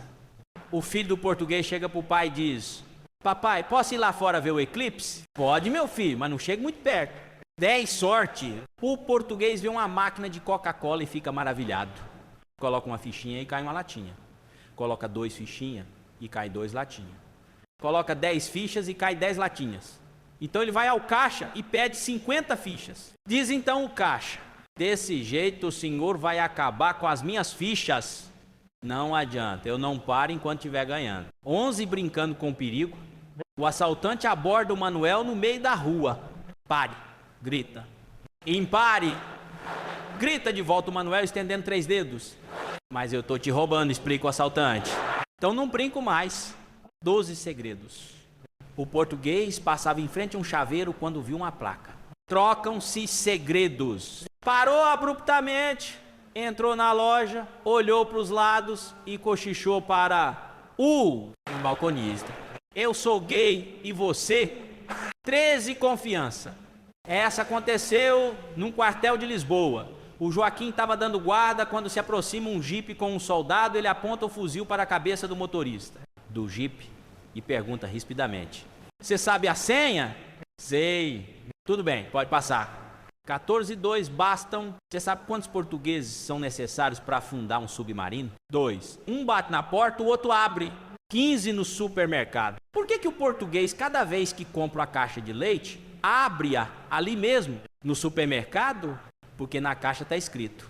O filho do português chega pro pai e diz: papai, posso ir lá fora ver o eclipse? Pode, meu filho, mas não chega muito perto. 10 sorte. O português vê uma máquina de Coca-Cola e fica maravilhado. Coloca uma fichinha e cai uma latinha. Coloca 2 fichinhas e cai 2 latinhas. Coloca 10 fichas e cai 10 latinhas. Então ele vai ao caixa e pede 50 fichas. Diz então o caixa: desse jeito o senhor vai acabar com as minhas fichas. Não adianta, eu não paro enquanto estiver ganhando. 11 brincando com perigo. O assaltante aborda o Manuel no meio da rua. Pare, grita. Impare. Grita de volta o Manuel, estendendo 3 dedos. Mas eu tô te roubando, explica o assaltante. Então não brinco mais. 12 segredos. O português passava em frente a um chaveiro quando viu uma placa. Trocam-se segredos. Parou abruptamente, entrou na loja, olhou para os lados e cochichou para um balconista: eu sou gay e você? 13 confiança. Essa aconteceu num quartel de Lisboa. O Joaquim estava dando guarda quando se aproxima um jipe com um soldado. Ele aponta o fuzil para a cabeça do motorista do jipe e pergunta rispidamente: você sabe a senha? Sei. Tudo bem, pode passar. 14 e 2 bastam. Você sabe quantos portugueses são necessários para afundar um submarino? 2. Um bate na porta, o outro abre. 15 no supermercado. Por que o português, cada vez que compra uma caixa de leite, abre-a ali mesmo, no supermercado? Porque na caixa está escrito: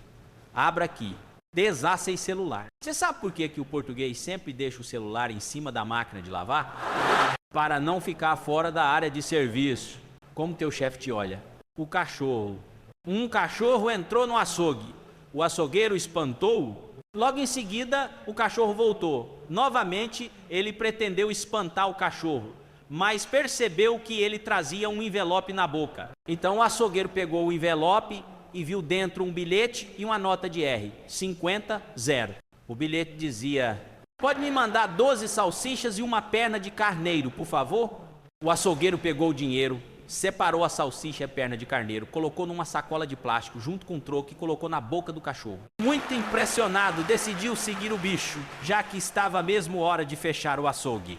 abra aqui, desar sem celular. Você sabe por que o português sempre deixa o celular em cima da máquina de lavar? Para não ficar fora da área de serviço. Como teu chefe te olha? O cachorro. Um cachorro entrou no açougue. O açougueiro espantou. Logo em seguida, o cachorro voltou. Novamente, ele pretendeu espantar o cachorro, mas percebeu que ele trazia um envelope na boca. Então o açougueiro pegou o envelope e viu dentro um bilhete e uma nota de R, 50, 0. O bilhete dizia: pode me mandar 12 salsichas e uma perna de carneiro, por favor? O açougueiro pegou o dinheiro, separou a salsicha e a perna de carneiro, colocou numa sacola de plástico junto com o troco e colocou na boca do cachorro. Muito impressionado, decidiu seguir o bicho, já que estava mesmo hora de fechar o açougue.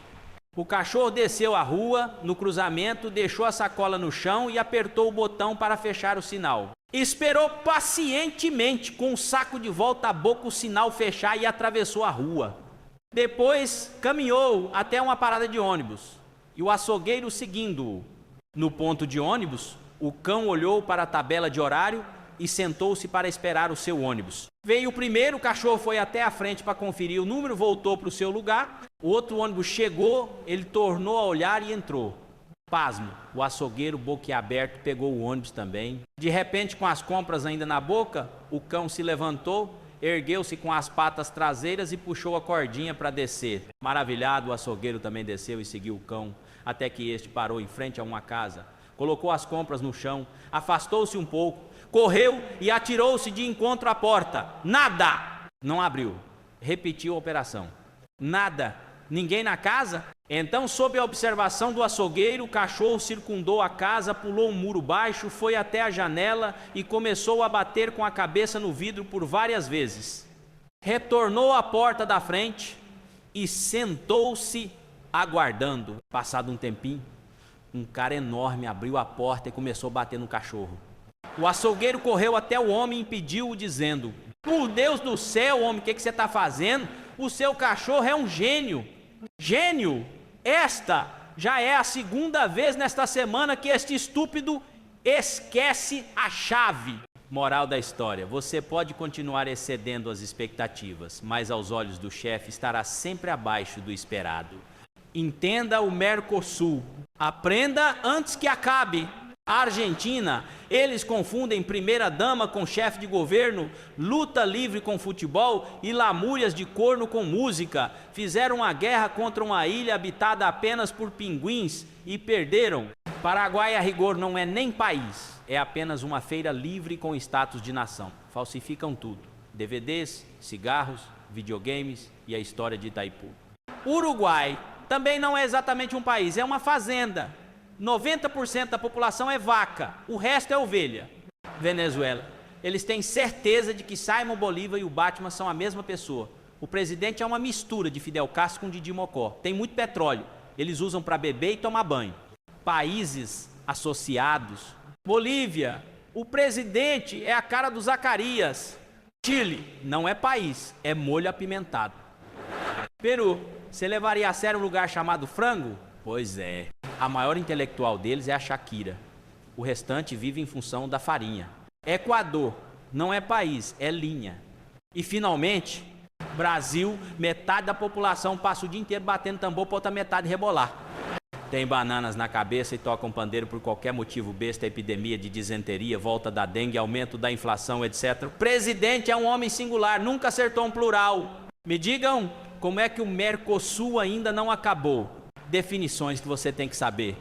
O cachorro desceu a rua, no cruzamento, deixou a sacola no chão e apertou o botão para fechar o sinal. Esperou pacientemente, com o saco de volta à boca, o sinal fechar e atravessou a rua. Depois caminhou até uma parada de ônibus e o açougueiro seguindo-o. No ponto de ônibus, o cão olhou para a tabela de horário e sentou-se para esperar o seu ônibus. Veio o primeiro, o cachorro foi até a frente para conferir o número, voltou para o seu lugar. O outro ônibus chegou, ele tornou a olhar e entrou. Pasmo, o açougueiro, boquiaberto, pegou o ônibus também. De repente, com as compras ainda na boca, o cão se levantou, ergueu-se com as patas traseiras e puxou a cordinha para descer. Maravilhado, o açougueiro também desceu e seguiu o cão, até que este parou em frente a uma casa, colocou as compras no chão, afastou-se um pouco, correu e atirou-se de encontro à porta. Nada! Não abriu. Repetiu a operação. Nada. Ninguém na casa? Então, sob a observação do açougueiro, o cachorro circundou a casa, pulou um muro baixo, foi até a janela e começou a bater com a cabeça no vidro por várias vezes. Retornou à porta da frente e sentou-se aguardando. Passado um tempinho, um cara enorme abriu a porta e começou a bater no cachorro. O açougueiro correu até o homem e impediu-o, dizendo: por Deus do céu, homem, o que você está fazendo? O seu cachorro é um gênio. Gênio? Esta já é a segunda vez nesta semana que este estúpido esquece a chave. Moral da história: você pode continuar excedendo as expectativas, mas aos olhos do chefe estará sempre abaixo do esperado. Entenda o Mercosul. Aprenda antes que acabe. A Argentina, eles confundem primeira-dama com chefe de governo, luta livre com futebol e lamúrias de corno com música. Fizeram uma guerra contra uma ilha habitada apenas por pinguins e perderam. Paraguai, a rigor, não é nem país, é apenas uma feira livre com status de nação. Falsificam tudo: DVDs, cigarros, videogames e a história de Itaipu. Uruguai também não é exatamente um país, é uma fazenda. 90% da população é vaca, o resto é ovelha. Venezuela, eles têm certeza de que Simon Bolívar e o Batman são a mesma pessoa. O presidente é uma mistura de Fidel Castro com Didi Mocó. Tem muito petróleo, eles usam para beber e tomar banho. Países associados: Bolívia, o presidente é a cara do Zacarias. Chile, não é país, é molho apimentado. Peru, você levaria a sério um lugar chamado frango? Pois é. A maior intelectual deles é a Shakira. O restante vive em função da farinha. Equador não é país, é linha. E finalmente, Brasil, metade da população passa o dia inteiro batendo tambor para outra metade rebolar. Tem bananas na cabeça e tocam pandeiro por qualquer motivo besta, epidemia de disenteria, volta da dengue, aumento da inflação, etc. O presidente é um homem singular, nunca acertou um plural. Me digam como é que o Mercosul ainda não acabou. Definições que você tem que saber.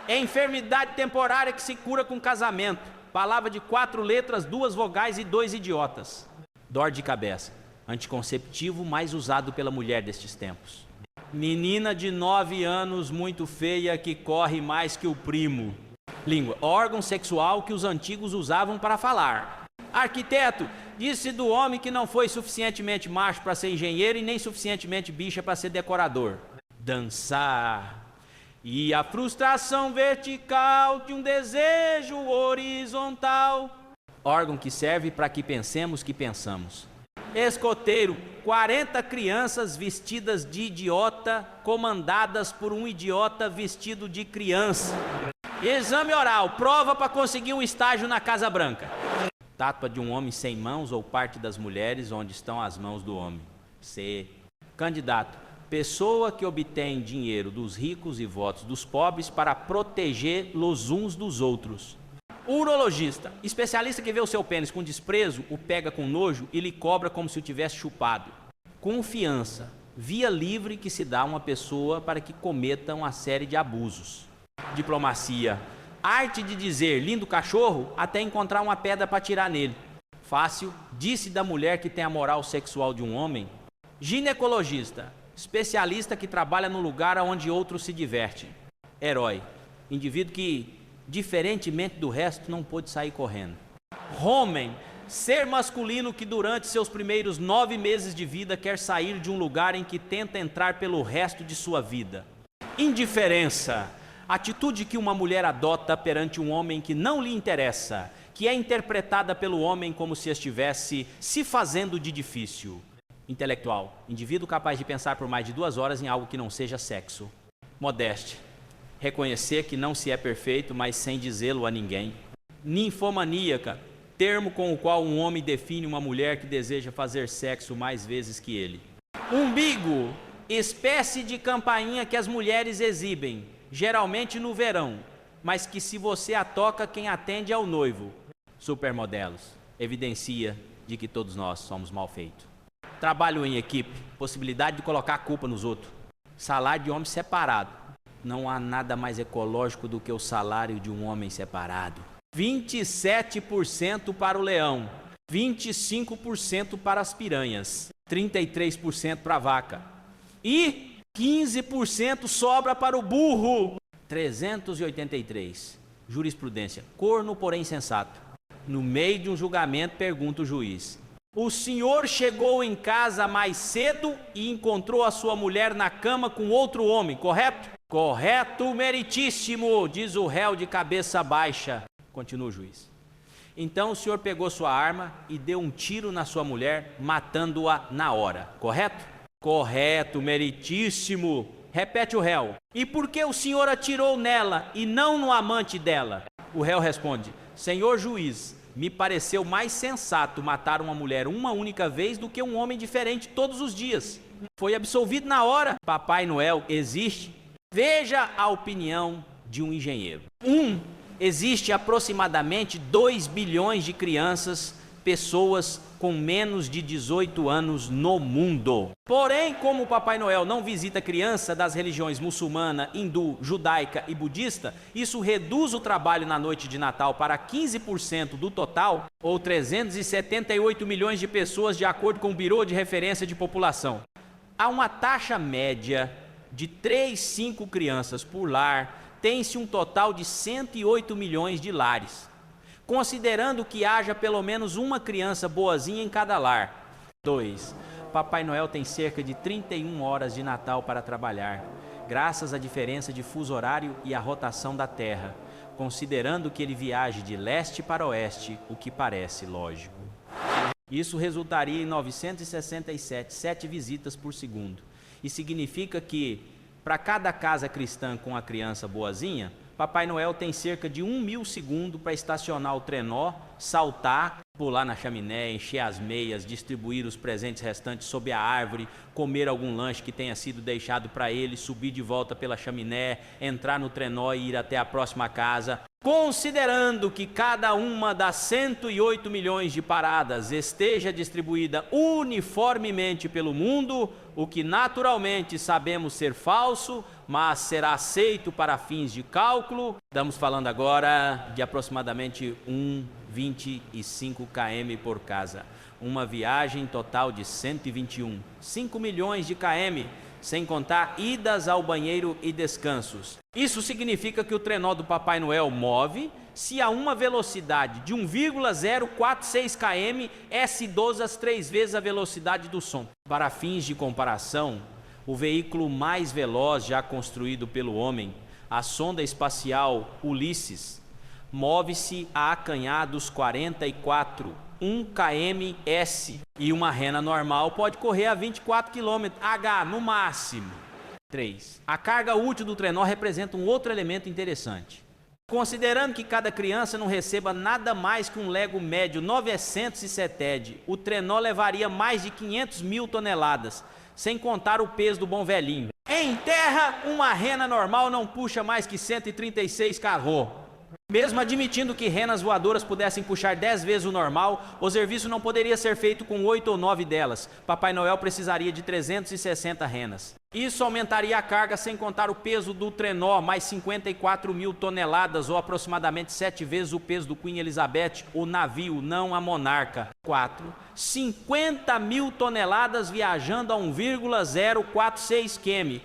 É enfermidade temporária que se cura com casamento. Palavra de 4 letras, 2 vogais e 2 idiotas. Dor de cabeça. Anticonceptivo mais usado pela mulher destes tempos. Menina de 9 anos muito feia que corre mais que o primo. Língua. Órgão sexual que os antigos usavam para falar. Arquiteto. Disse do homem que não foi suficientemente macho para ser engenheiro e nem suficientemente bicha para ser decorador. Dançar. E a frustração vertical de um desejo horizontal. Órgão que serve para que pensemos que pensamos. Escoteiro, 40 crianças vestidas de idiota, comandadas por um idiota vestido de criança. Exame oral, prova para conseguir um estágio na Casa Branca. Tátua de um homem sem mãos ou parte das mulheres onde estão as mãos do homem. C. Candidato, pessoa que obtém dinheiro dos ricos e votos dos pobres para proteger-los uns dos outros. Urologista, especialista que vê o seu pênis com desprezo, o pega com nojo e lhe cobra como se o tivesse chupado. Confiança, via livre que se dá a uma pessoa para que cometa uma série de abusos. Diplomacia, arte de dizer lindo cachorro até encontrar uma pedra para tirar nele. Fácil, disse da mulher que tem a moral sexual de um homem. Ginecologista, especialista que trabalha no lugar onde outros se divertem. Herói, indivíduo que, diferentemente do resto, não pôde sair correndo. Homem, ser masculino que durante seus primeiros 9 meses de vida quer sair de um lugar em que tenta entrar pelo resto de sua vida. Indiferença, atitude que uma mulher adota perante um homem que não lhe interessa, que é interpretada pelo homem como se estivesse se fazendo de difícil. Intelectual, indivíduo capaz de pensar por mais de 2 horas em algo que não seja sexo. Modéstia, reconhecer que não se é perfeito, mas sem dizê-lo a ninguém. Ninfomaníaca, termo com o qual um homem define uma mulher que deseja fazer sexo mais vezes que ele. Umbigo, espécie de campainha que as mulheres exibem, geralmente no verão, mas que se você a toca, quem atende é o noivo. Supermodelos, evidencia de que todos nós somos mal feitos. Trabalho em equipe, possibilidade de colocar a culpa nos outros. Salário de homem separado. Não há nada mais ecológico do que o salário de um homem separado. 27% para o leão, 25% para as piranhas, 33% para a vaca e 15% sobra para o burro. 383. Jurisprudência. Corno, porém sensato. No meio de um julgamento, pergunta o juiz: o senhor chegou em casa mais cedo e encontrou a sua mulher na cama com outro homem, correto? Correto, meritíssimo, diz o réu de cabeça baixa. Continua o juiz. Então o senhor pegou sua arma e deu um tiro na sua mulher, matando-a na hora, correto? Correto, meritíssimo. Repete o réu. E por que o senhor atirou nela e não no amante dela? O réu responde: senhor juiz, me pareceu mais sensato matar uma mulher uma única vez do que um homem diferente todos os dias. Foi absolvido na hora. Papai Noel existe? Veja a opinião de um engenheiro. Existe aproximadamente 2 bilhões de crianças, pessoas com menos de 18 anos no mundo. Porém, como o Papai Noel não visita criança das religiões muçulmana, hindu, judaica e budista, isso reduz o trabalho na noite de Natal para 15% do total, ou 378 milhões de pessoas, de acordo com o Bureau de Referência de População. Há uma taxa média de 3,5 crianças por lar, tem-se um total de 108 milhões de lares, considerando que haja pelo menos uma criança boazinha em cada lar. 2. Papai Noel tem cerca de 31 horas de Natal para trabalhar, graças à diferença de fuso horário e à rotação da Terra, considerando que ele viaje de leste para oeste, o que parece lógico. Isso resultaria em 967, 7 visitas por segundo. E significa que para cada casa cristã com a criança boazinha, Papai Noel tem cerca de 1 milissegundo para estacionar o trenó, saltar, pular na chaminé, encher as meias, distribuir os presentes restantes sob a árvore, comer algum lanche que tenha sido deixado para ele, subir de volta pela chaminé, entrar no trenó e ir até a próxima casa. Considerando que cada uma das 108 milhões de paradas esteja distribuída uniformemente pelo mundo, o que naturalmente sabemos ser falso, mas será aceito para fins de cálculo. Estamos falando agora de aproximadamente 1,25 km por casa. Uma viagem total de 121, 5 milhões de km, sem contar idas ao banheiro e descansos. Isso significa que o trenó do Papai Noel move-se a uma velocidade de 1,046 km, S12 3 vezes a velocidade do som. Para fins de comparação, o veículo mais veloz já construído pelo homem, a sonda espacial Ulisses, move-se a acanhados 44, 1 km/s, e uma rena normal pode correr a 24 km h no máximo. 3. A carga útil do trenó representa um outro elemento interessante. Considerando que cada criança não receba nada mais que um Lego médio 907, o trenó levaria mais de 500 mil toneladas, sem contar o peso do bom velhinho. Em terra, uma rena normal não puxa mais que 136 carros. Mesmo admitindo que renas voadoras pudessem puxar 10 vezes o normal, o serviço não poderia ser feito com 8 ou 9 delas. Papai Noel precisaria de 360 renas. Isso aumentaria a carga sem contar o peso do trenó, mais 54 mil toneladas, ou aproximadamente 7 vezes o peso do Queen Elizabeth, o navio, não a monarca. 4. 50 mil toneladas viajando a 1,046 km.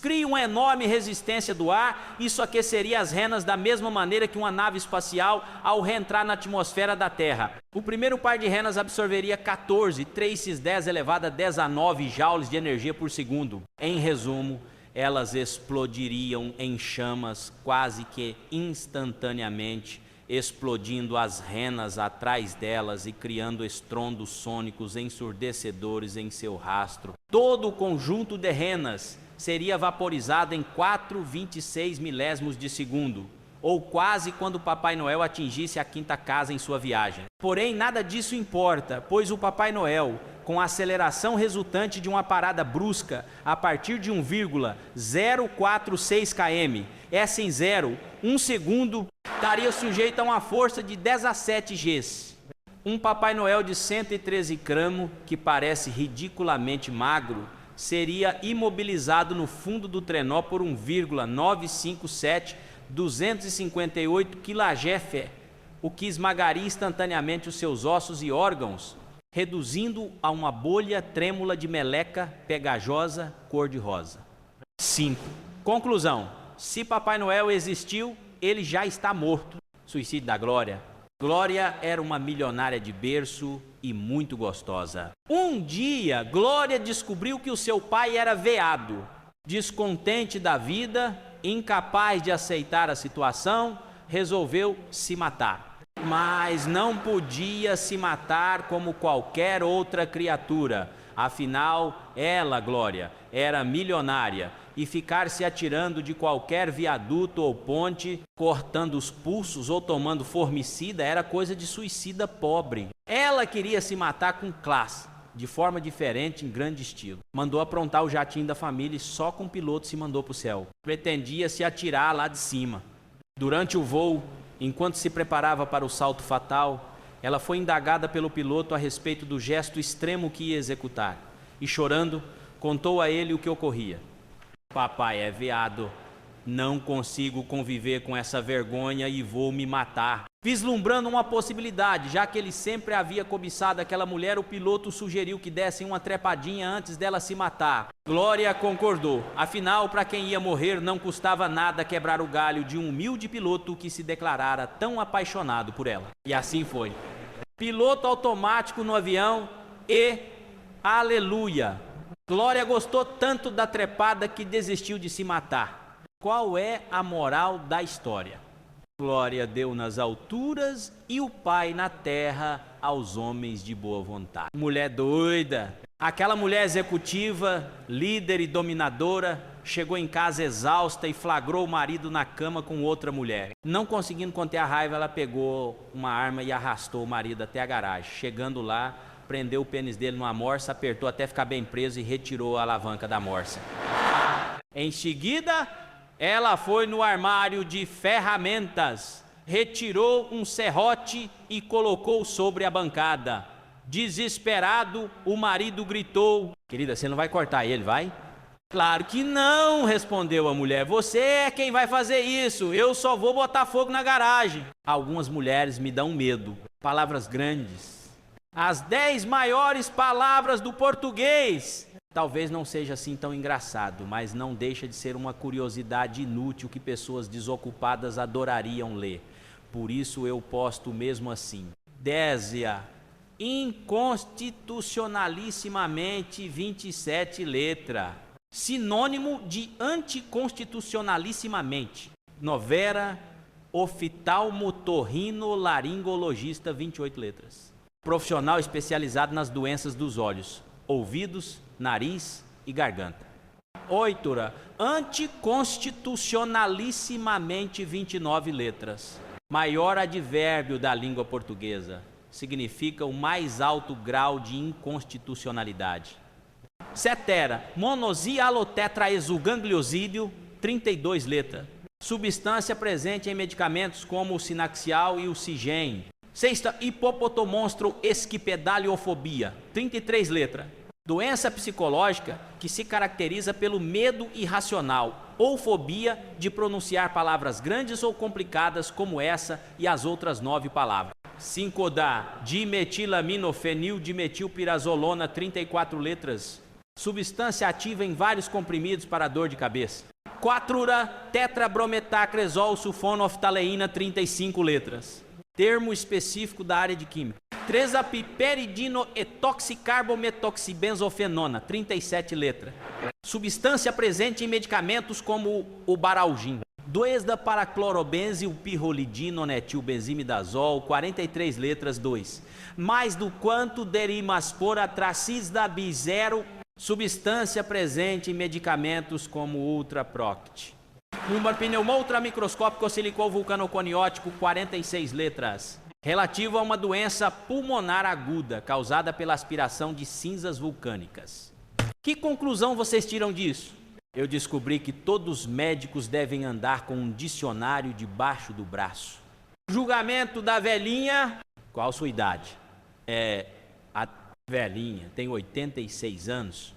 Cria uma enorme resistência do ar, isso aqueceria as renas da mesma maneira que uma nave espacial ao reentrar na atmosfera da Terra. O primeiro par de renas absorveria 14, 3x10 elevado a 19 joules de energia por segundo. Em resumo, elas explodiriam em chamas quase que instantaneamente, explodindo as renas atrás delas e criando estrondos sônicos ensurdecedores em seu rastro. Todo o conjunto de renas seria vaporizado em 4,26 milésimos de segundo, ou quase quando o Papai Noel atingisse a quinta casa em sua viagem. Porém, nada disso importa, pois o Papai Noel, com a aceleração resultante de uma parada brusca a partir de 1,046 km, S em 0, 1 segundo, estaria sujeito a uma força de 17 Gs. Um Papai Noel de 113 cramos, que parece ridiculamente magro, seria imobilizado no fundo do trenó por 1,957 258 kJ, o que esmagaria instantaneamente os seus ossos e órgãos, reduzindo a uma bolha trêmula de meleca pegajosa cor-de-rosa. 5. Conclusão: se Papai Noel existiu, ele já está morto. Suicídio da Glória. Glória era uma milionária de berço e muito gostosa. Um dia, Glória descobriu que o seu pai era veado. Descontente da vida, incapaz de aceitar a situação, resolveu se matar. Mas não podia se matar como qualquer outra criatura. Afinal, ela, Glória, era milionária, e ficar se atirando de qualquer viaduto ou ponte, cortando os pulsos ou tomando formicida era coisa de suicida pobre. Ela queria se matar com classe, de forma diferente, em grande estilo. Mandou aprontar o jatinho da família e só com o piloto se mandou para o céu. Pretendia se atirar lá de cima. Durante o voo, enquanto se preparava para o salto fatal, ela foi indagada pelo piloto a respeito do gesto extremo que ia executar. E chorando, contou a ele o que ocorria. Papai é veado, não consigo conviver com essa vergonha e vou me matar. Vislumbrando uma possibilidade, já que ele sempre havia cobiçado aquela mulher, o piloto sugeriu que dessem uma trepadinha antes dela se matar. Glória concordou, afinal, para quem ia morrer não custava nada quebrar o galho de um humilde piloto que se declarara tão apaixonado por ela. E assim foi. Piloto automático no avião e aleluia! Glória gostou tanto da trepada que desistiu de se matar. Qual é a moral da história? Glória deu nas alturas e o Pai na terra aos homens de boa vontade. Mulher doida, aquela mulher executiva, líder e dominadora, chegou em casa exausta e flagrou o marido na cama com outra mulher. Não conseguindo conter a raiva, ela pegou uma arma e arrastou o marido até a garagem. Chegando lá, prendeu o pênis dele numa morsa, apertou até ficar bem preso e retirou a alavanca da morsa. Em seguida, ela foi no armário de ferramentas, retirou um serrote e colocou sobre a bancada. Desesperado, o marido gritou: querida, você não vai cortar ele, vai? Claro que não, respondeu a mulher. Você é quem vai fazer isso. Eu só vou botar fogo na garagem. Algumas mulheres me dão medo. Palavras grandes. As 10 maiores palavras do português. Talvez não seja assim tão engraçado, mas não deixa de ser uma curiosidade inútil que pessoas desocupadas adorariam ler. Por isso eu posto mesmo assim. Désia, inconstitucionalissimamente 27 letras. Sinônimo de anticonstitucionalissimamente. Novera oftalmotorrinolaringologista, 28 letras. Profissional especializado nas doenças dos olhos, ouvidos, nariz e garganta. Oitura, anticonstitucionalissimamente 29 letras. Maior advérbio da língua portuguesa. Significa o mais alto grau de inconstitucionalidade. Cetera, monosialotetraexogangliosídeo, 32 letras. Substância presente em medicamentos como o sinaxial e o Cigen. Sexta, hipopotomonstro esquipedaliofobia, 33 letras. Doença psicológica que se caracteriza pelo medo irracional ou fobia de pronunciar palavras grandes ou complicadas como essa e as outras 9 palavras. 5 da dimetilaminofenildimetilpirazolona, 34 letras. Substância ativa em vários comprimidos para dor de cabeça. 4 tetrabrometacresol sulfonoftaleína, 35 letras. Termo específico da área de química. 3 piperidino etoxicarbometoxibenzofenona, 37 letras. Substância presente em medicamentos como o Baralgin. 2 da paraclorobenze, o pirrolidinonetilbenzimidazol, 43 letras, 2. Mais do quanto derimaspor atracis da B0, substância presente em medicamentos como Ultraproct. Humor pneumoutra-microscópico silicovulcanoconiótico, 46 letras. Relativo a uma doença pulmonar aguda, causada pela aspiração de cinzas vulcânicas. Que conclusão vocês tiram disso? Eu descobri que todos os médicos devem andar com um dicionário debaixo do braço. Julgamento da velhinha. Qual a sua idade? A velhinha tem 86 anos,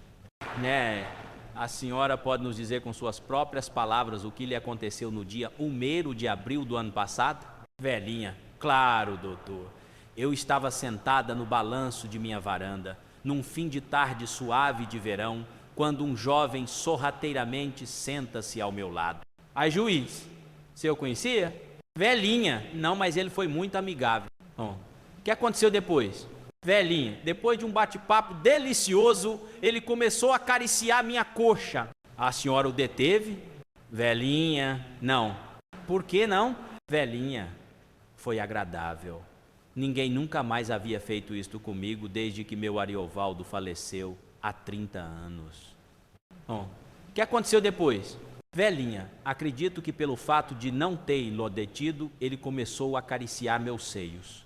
né? A senhora pode nos dizer com suas próprias palavras o que lhe aconteceu no dia 1º de abril do ano passado? Velhinha, claro, doutor. Eu estava sentada no balanço de minha varanda, num fim de tarde suave de verão, quando um jovem sorrateiramente senta-se ao meu lado. Aí, juiz, você o conhecia? Velhinha, não, mas ele foi muito amigável. Bom, o que aconteceu depois? Velhinha, depois de um bate-papo delicioso, ele começou a acariciar minha coxa. A senhora o deteve? Velhinha, não. Por que não? Velhinha, foi agradável. Ninguém nunca mais havia feito isto comigo desde que meu Ariovaldo faleceu há 30 anos. Bom, o que aconteceu depois? Velhinha, acredito que pelo fato de não ter-lo detido, ele começou a acariciar meus seios.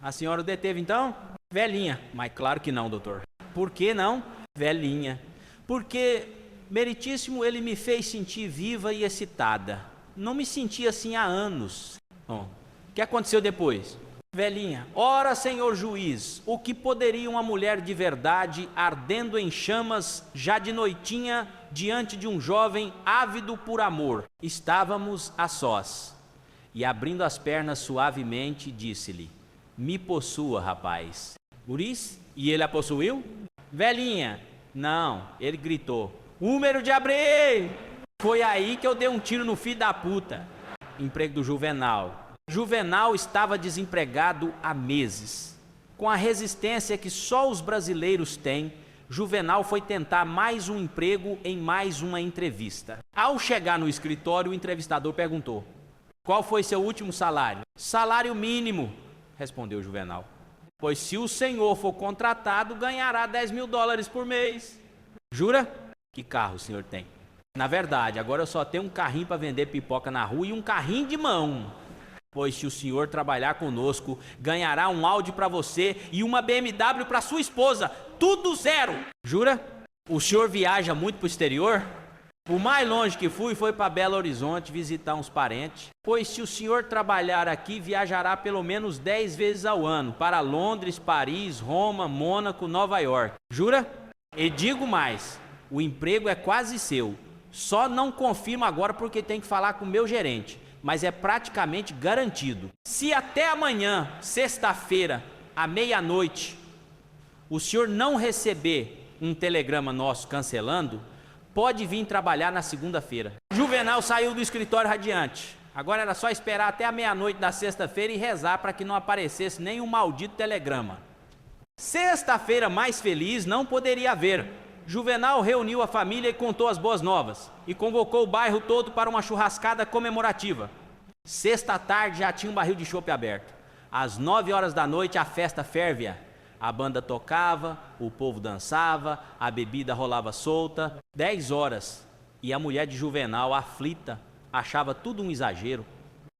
A senhora o deteve então? Velhinha, mas claro que não, doutor. Por que não? Velhinha, porque, meritíssimo, ele me fez sentir viva e excitada. Não me sentia assim há anos. Bom, o que aconteceu depois? Velhinha, ora, senhor juiz, o que poderia uma mulher de verdade, ardendo em chamas, já de noitinha, diante de um jovem ávido por amor? Estávamos a sós. E abrindo as pernas suavemente, disse-lhe: me possua, rapaz. Uris? E ele a possuiu? Velhinha, não, ele gritou: 1º de abril! Foi aí que eu dei um tiro no filho da puta. Emprego do Juvenal. Juvenal estava desempregado há meses. Com a resistência que só os brasileiros têm, Juvenal foi tentar mais um emprego em mais uma entrevista. Ao chegar no escritório, o entrevistador perguntou: qual foi seu último salário? Salário mínimo, respondeu Juvenal. Pois se o senhor for contratado, ganhará $10.000 por mês. Jura? Que carro o senhor tem? Na verdade, agora eu só tenho um carrinho para vender pipoca na rua e um carrinho de mão. Pois se o senhor trabalhar conosco, ganhará um Audi para você e uma BMW para sua esposa. Tudo zero. Jura? O senhor viaja muito para o exterior? O mais longe que fui foi para Belo Horizonte visitar uns parentes. Pois se o senhor trabalhar aqui, viajará pelo menos 10 vezes ao ano para Londres, Paris, Roma, Mônaco, Nova York. Jura? E digo mais, o emprego é quase seu. Só não confirmo agora porque tem que falar com o meu gerente, mas é praticamente garantido. Se até amanhã, sexta-feira, à meia-noite, o senhor não receber um telegrama nosso cancelando, pode vir trabalhar na segunda-feira. Juvenal saiu do escritório radiante. Agora era só esperar até a meia-noite da sexta-feira e rezar para que não aparecesse nenhum maldito telegrama. Sexta-feira mais feliz não poderia haver. Juvenal reuniu a família e contou as boas novas, e convocou o bairro todo para uma churrascada comemorativa. Sexta tarde já tinha um barril de chopp aberto. Às 9 horas da noite a festa férvia. A banda tocava, o povo dançava, a bebida rolava solta. 10 horas, e a mulher de Juvenal, aflita, achava tudo um exagero.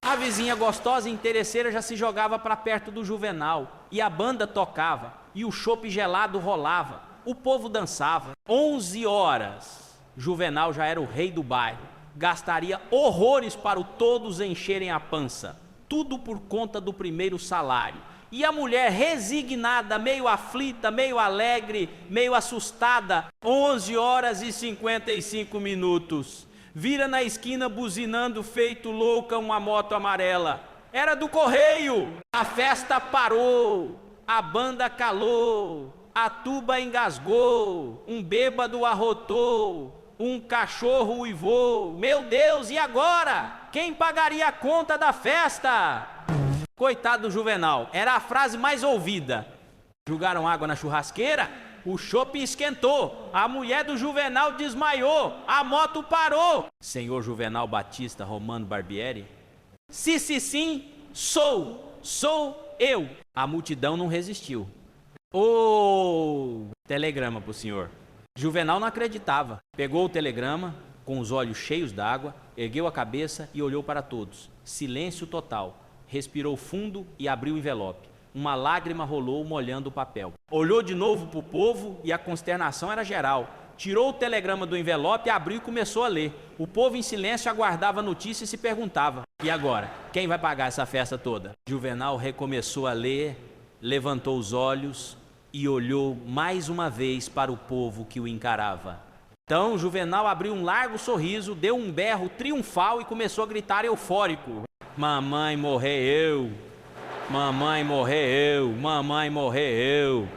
A vizinha gostosa e interesseira já se jogava para perto do Juvenal, e a banda tocava, e o chopp gelado rolava. O povo dançava. 11 horas, Juvenal já era o rei do bairro. Gastaria horrores para todos encherem a pança. Tudo por conta do primeiro salário. E a mulher resignada, meio aflita, meio alegre, meio assustada. 11 horas e 55 minutos. Vira na esquina buzinando feito louca uma moto amarela. Era do correio. A festa parou. A banda calou. A tuba engasgou, um bêbado arrotou, um cachorro uivou. Meu Deus, e agora? Quem pagaria a conta da festa? Coitado do Juvenal, era a frase mais ouvida. Jogaram água na churrasqueira, o chopp esquentou, a mulher do Juvenal desmaiou, a moto parou. Senhor Juvenal Batista Romano Barbieri? Se sim, sou eu. A multidão não resistiu. Telegrama pro senhor. Juvenal não acreditava. Pegou o telegrama, com os olhos cheios d'água, ergueu a cabeça e olhou para todos. Silêncio total. Respirou fundo e abriu o envelope. Uma lágrima rolou molhando o papel. Olhou de novo pro povo e a consternação era geral. Tirou o telegrama do envelope, abriu e começou a ler. O povo em silêncio aguardava a notícia e se perguntava: e agora? Quem vai pagar essa festa toda? Juvenal recomeçou a ler, levantou os olhos e olhou mais uma vez para o povo que o encarava. Então Juvenal abriu um largo sorriso, deu um berro triunfal e começou a gritar eufórico: mamãe morreu, mamãe morreu, mamãe morreu.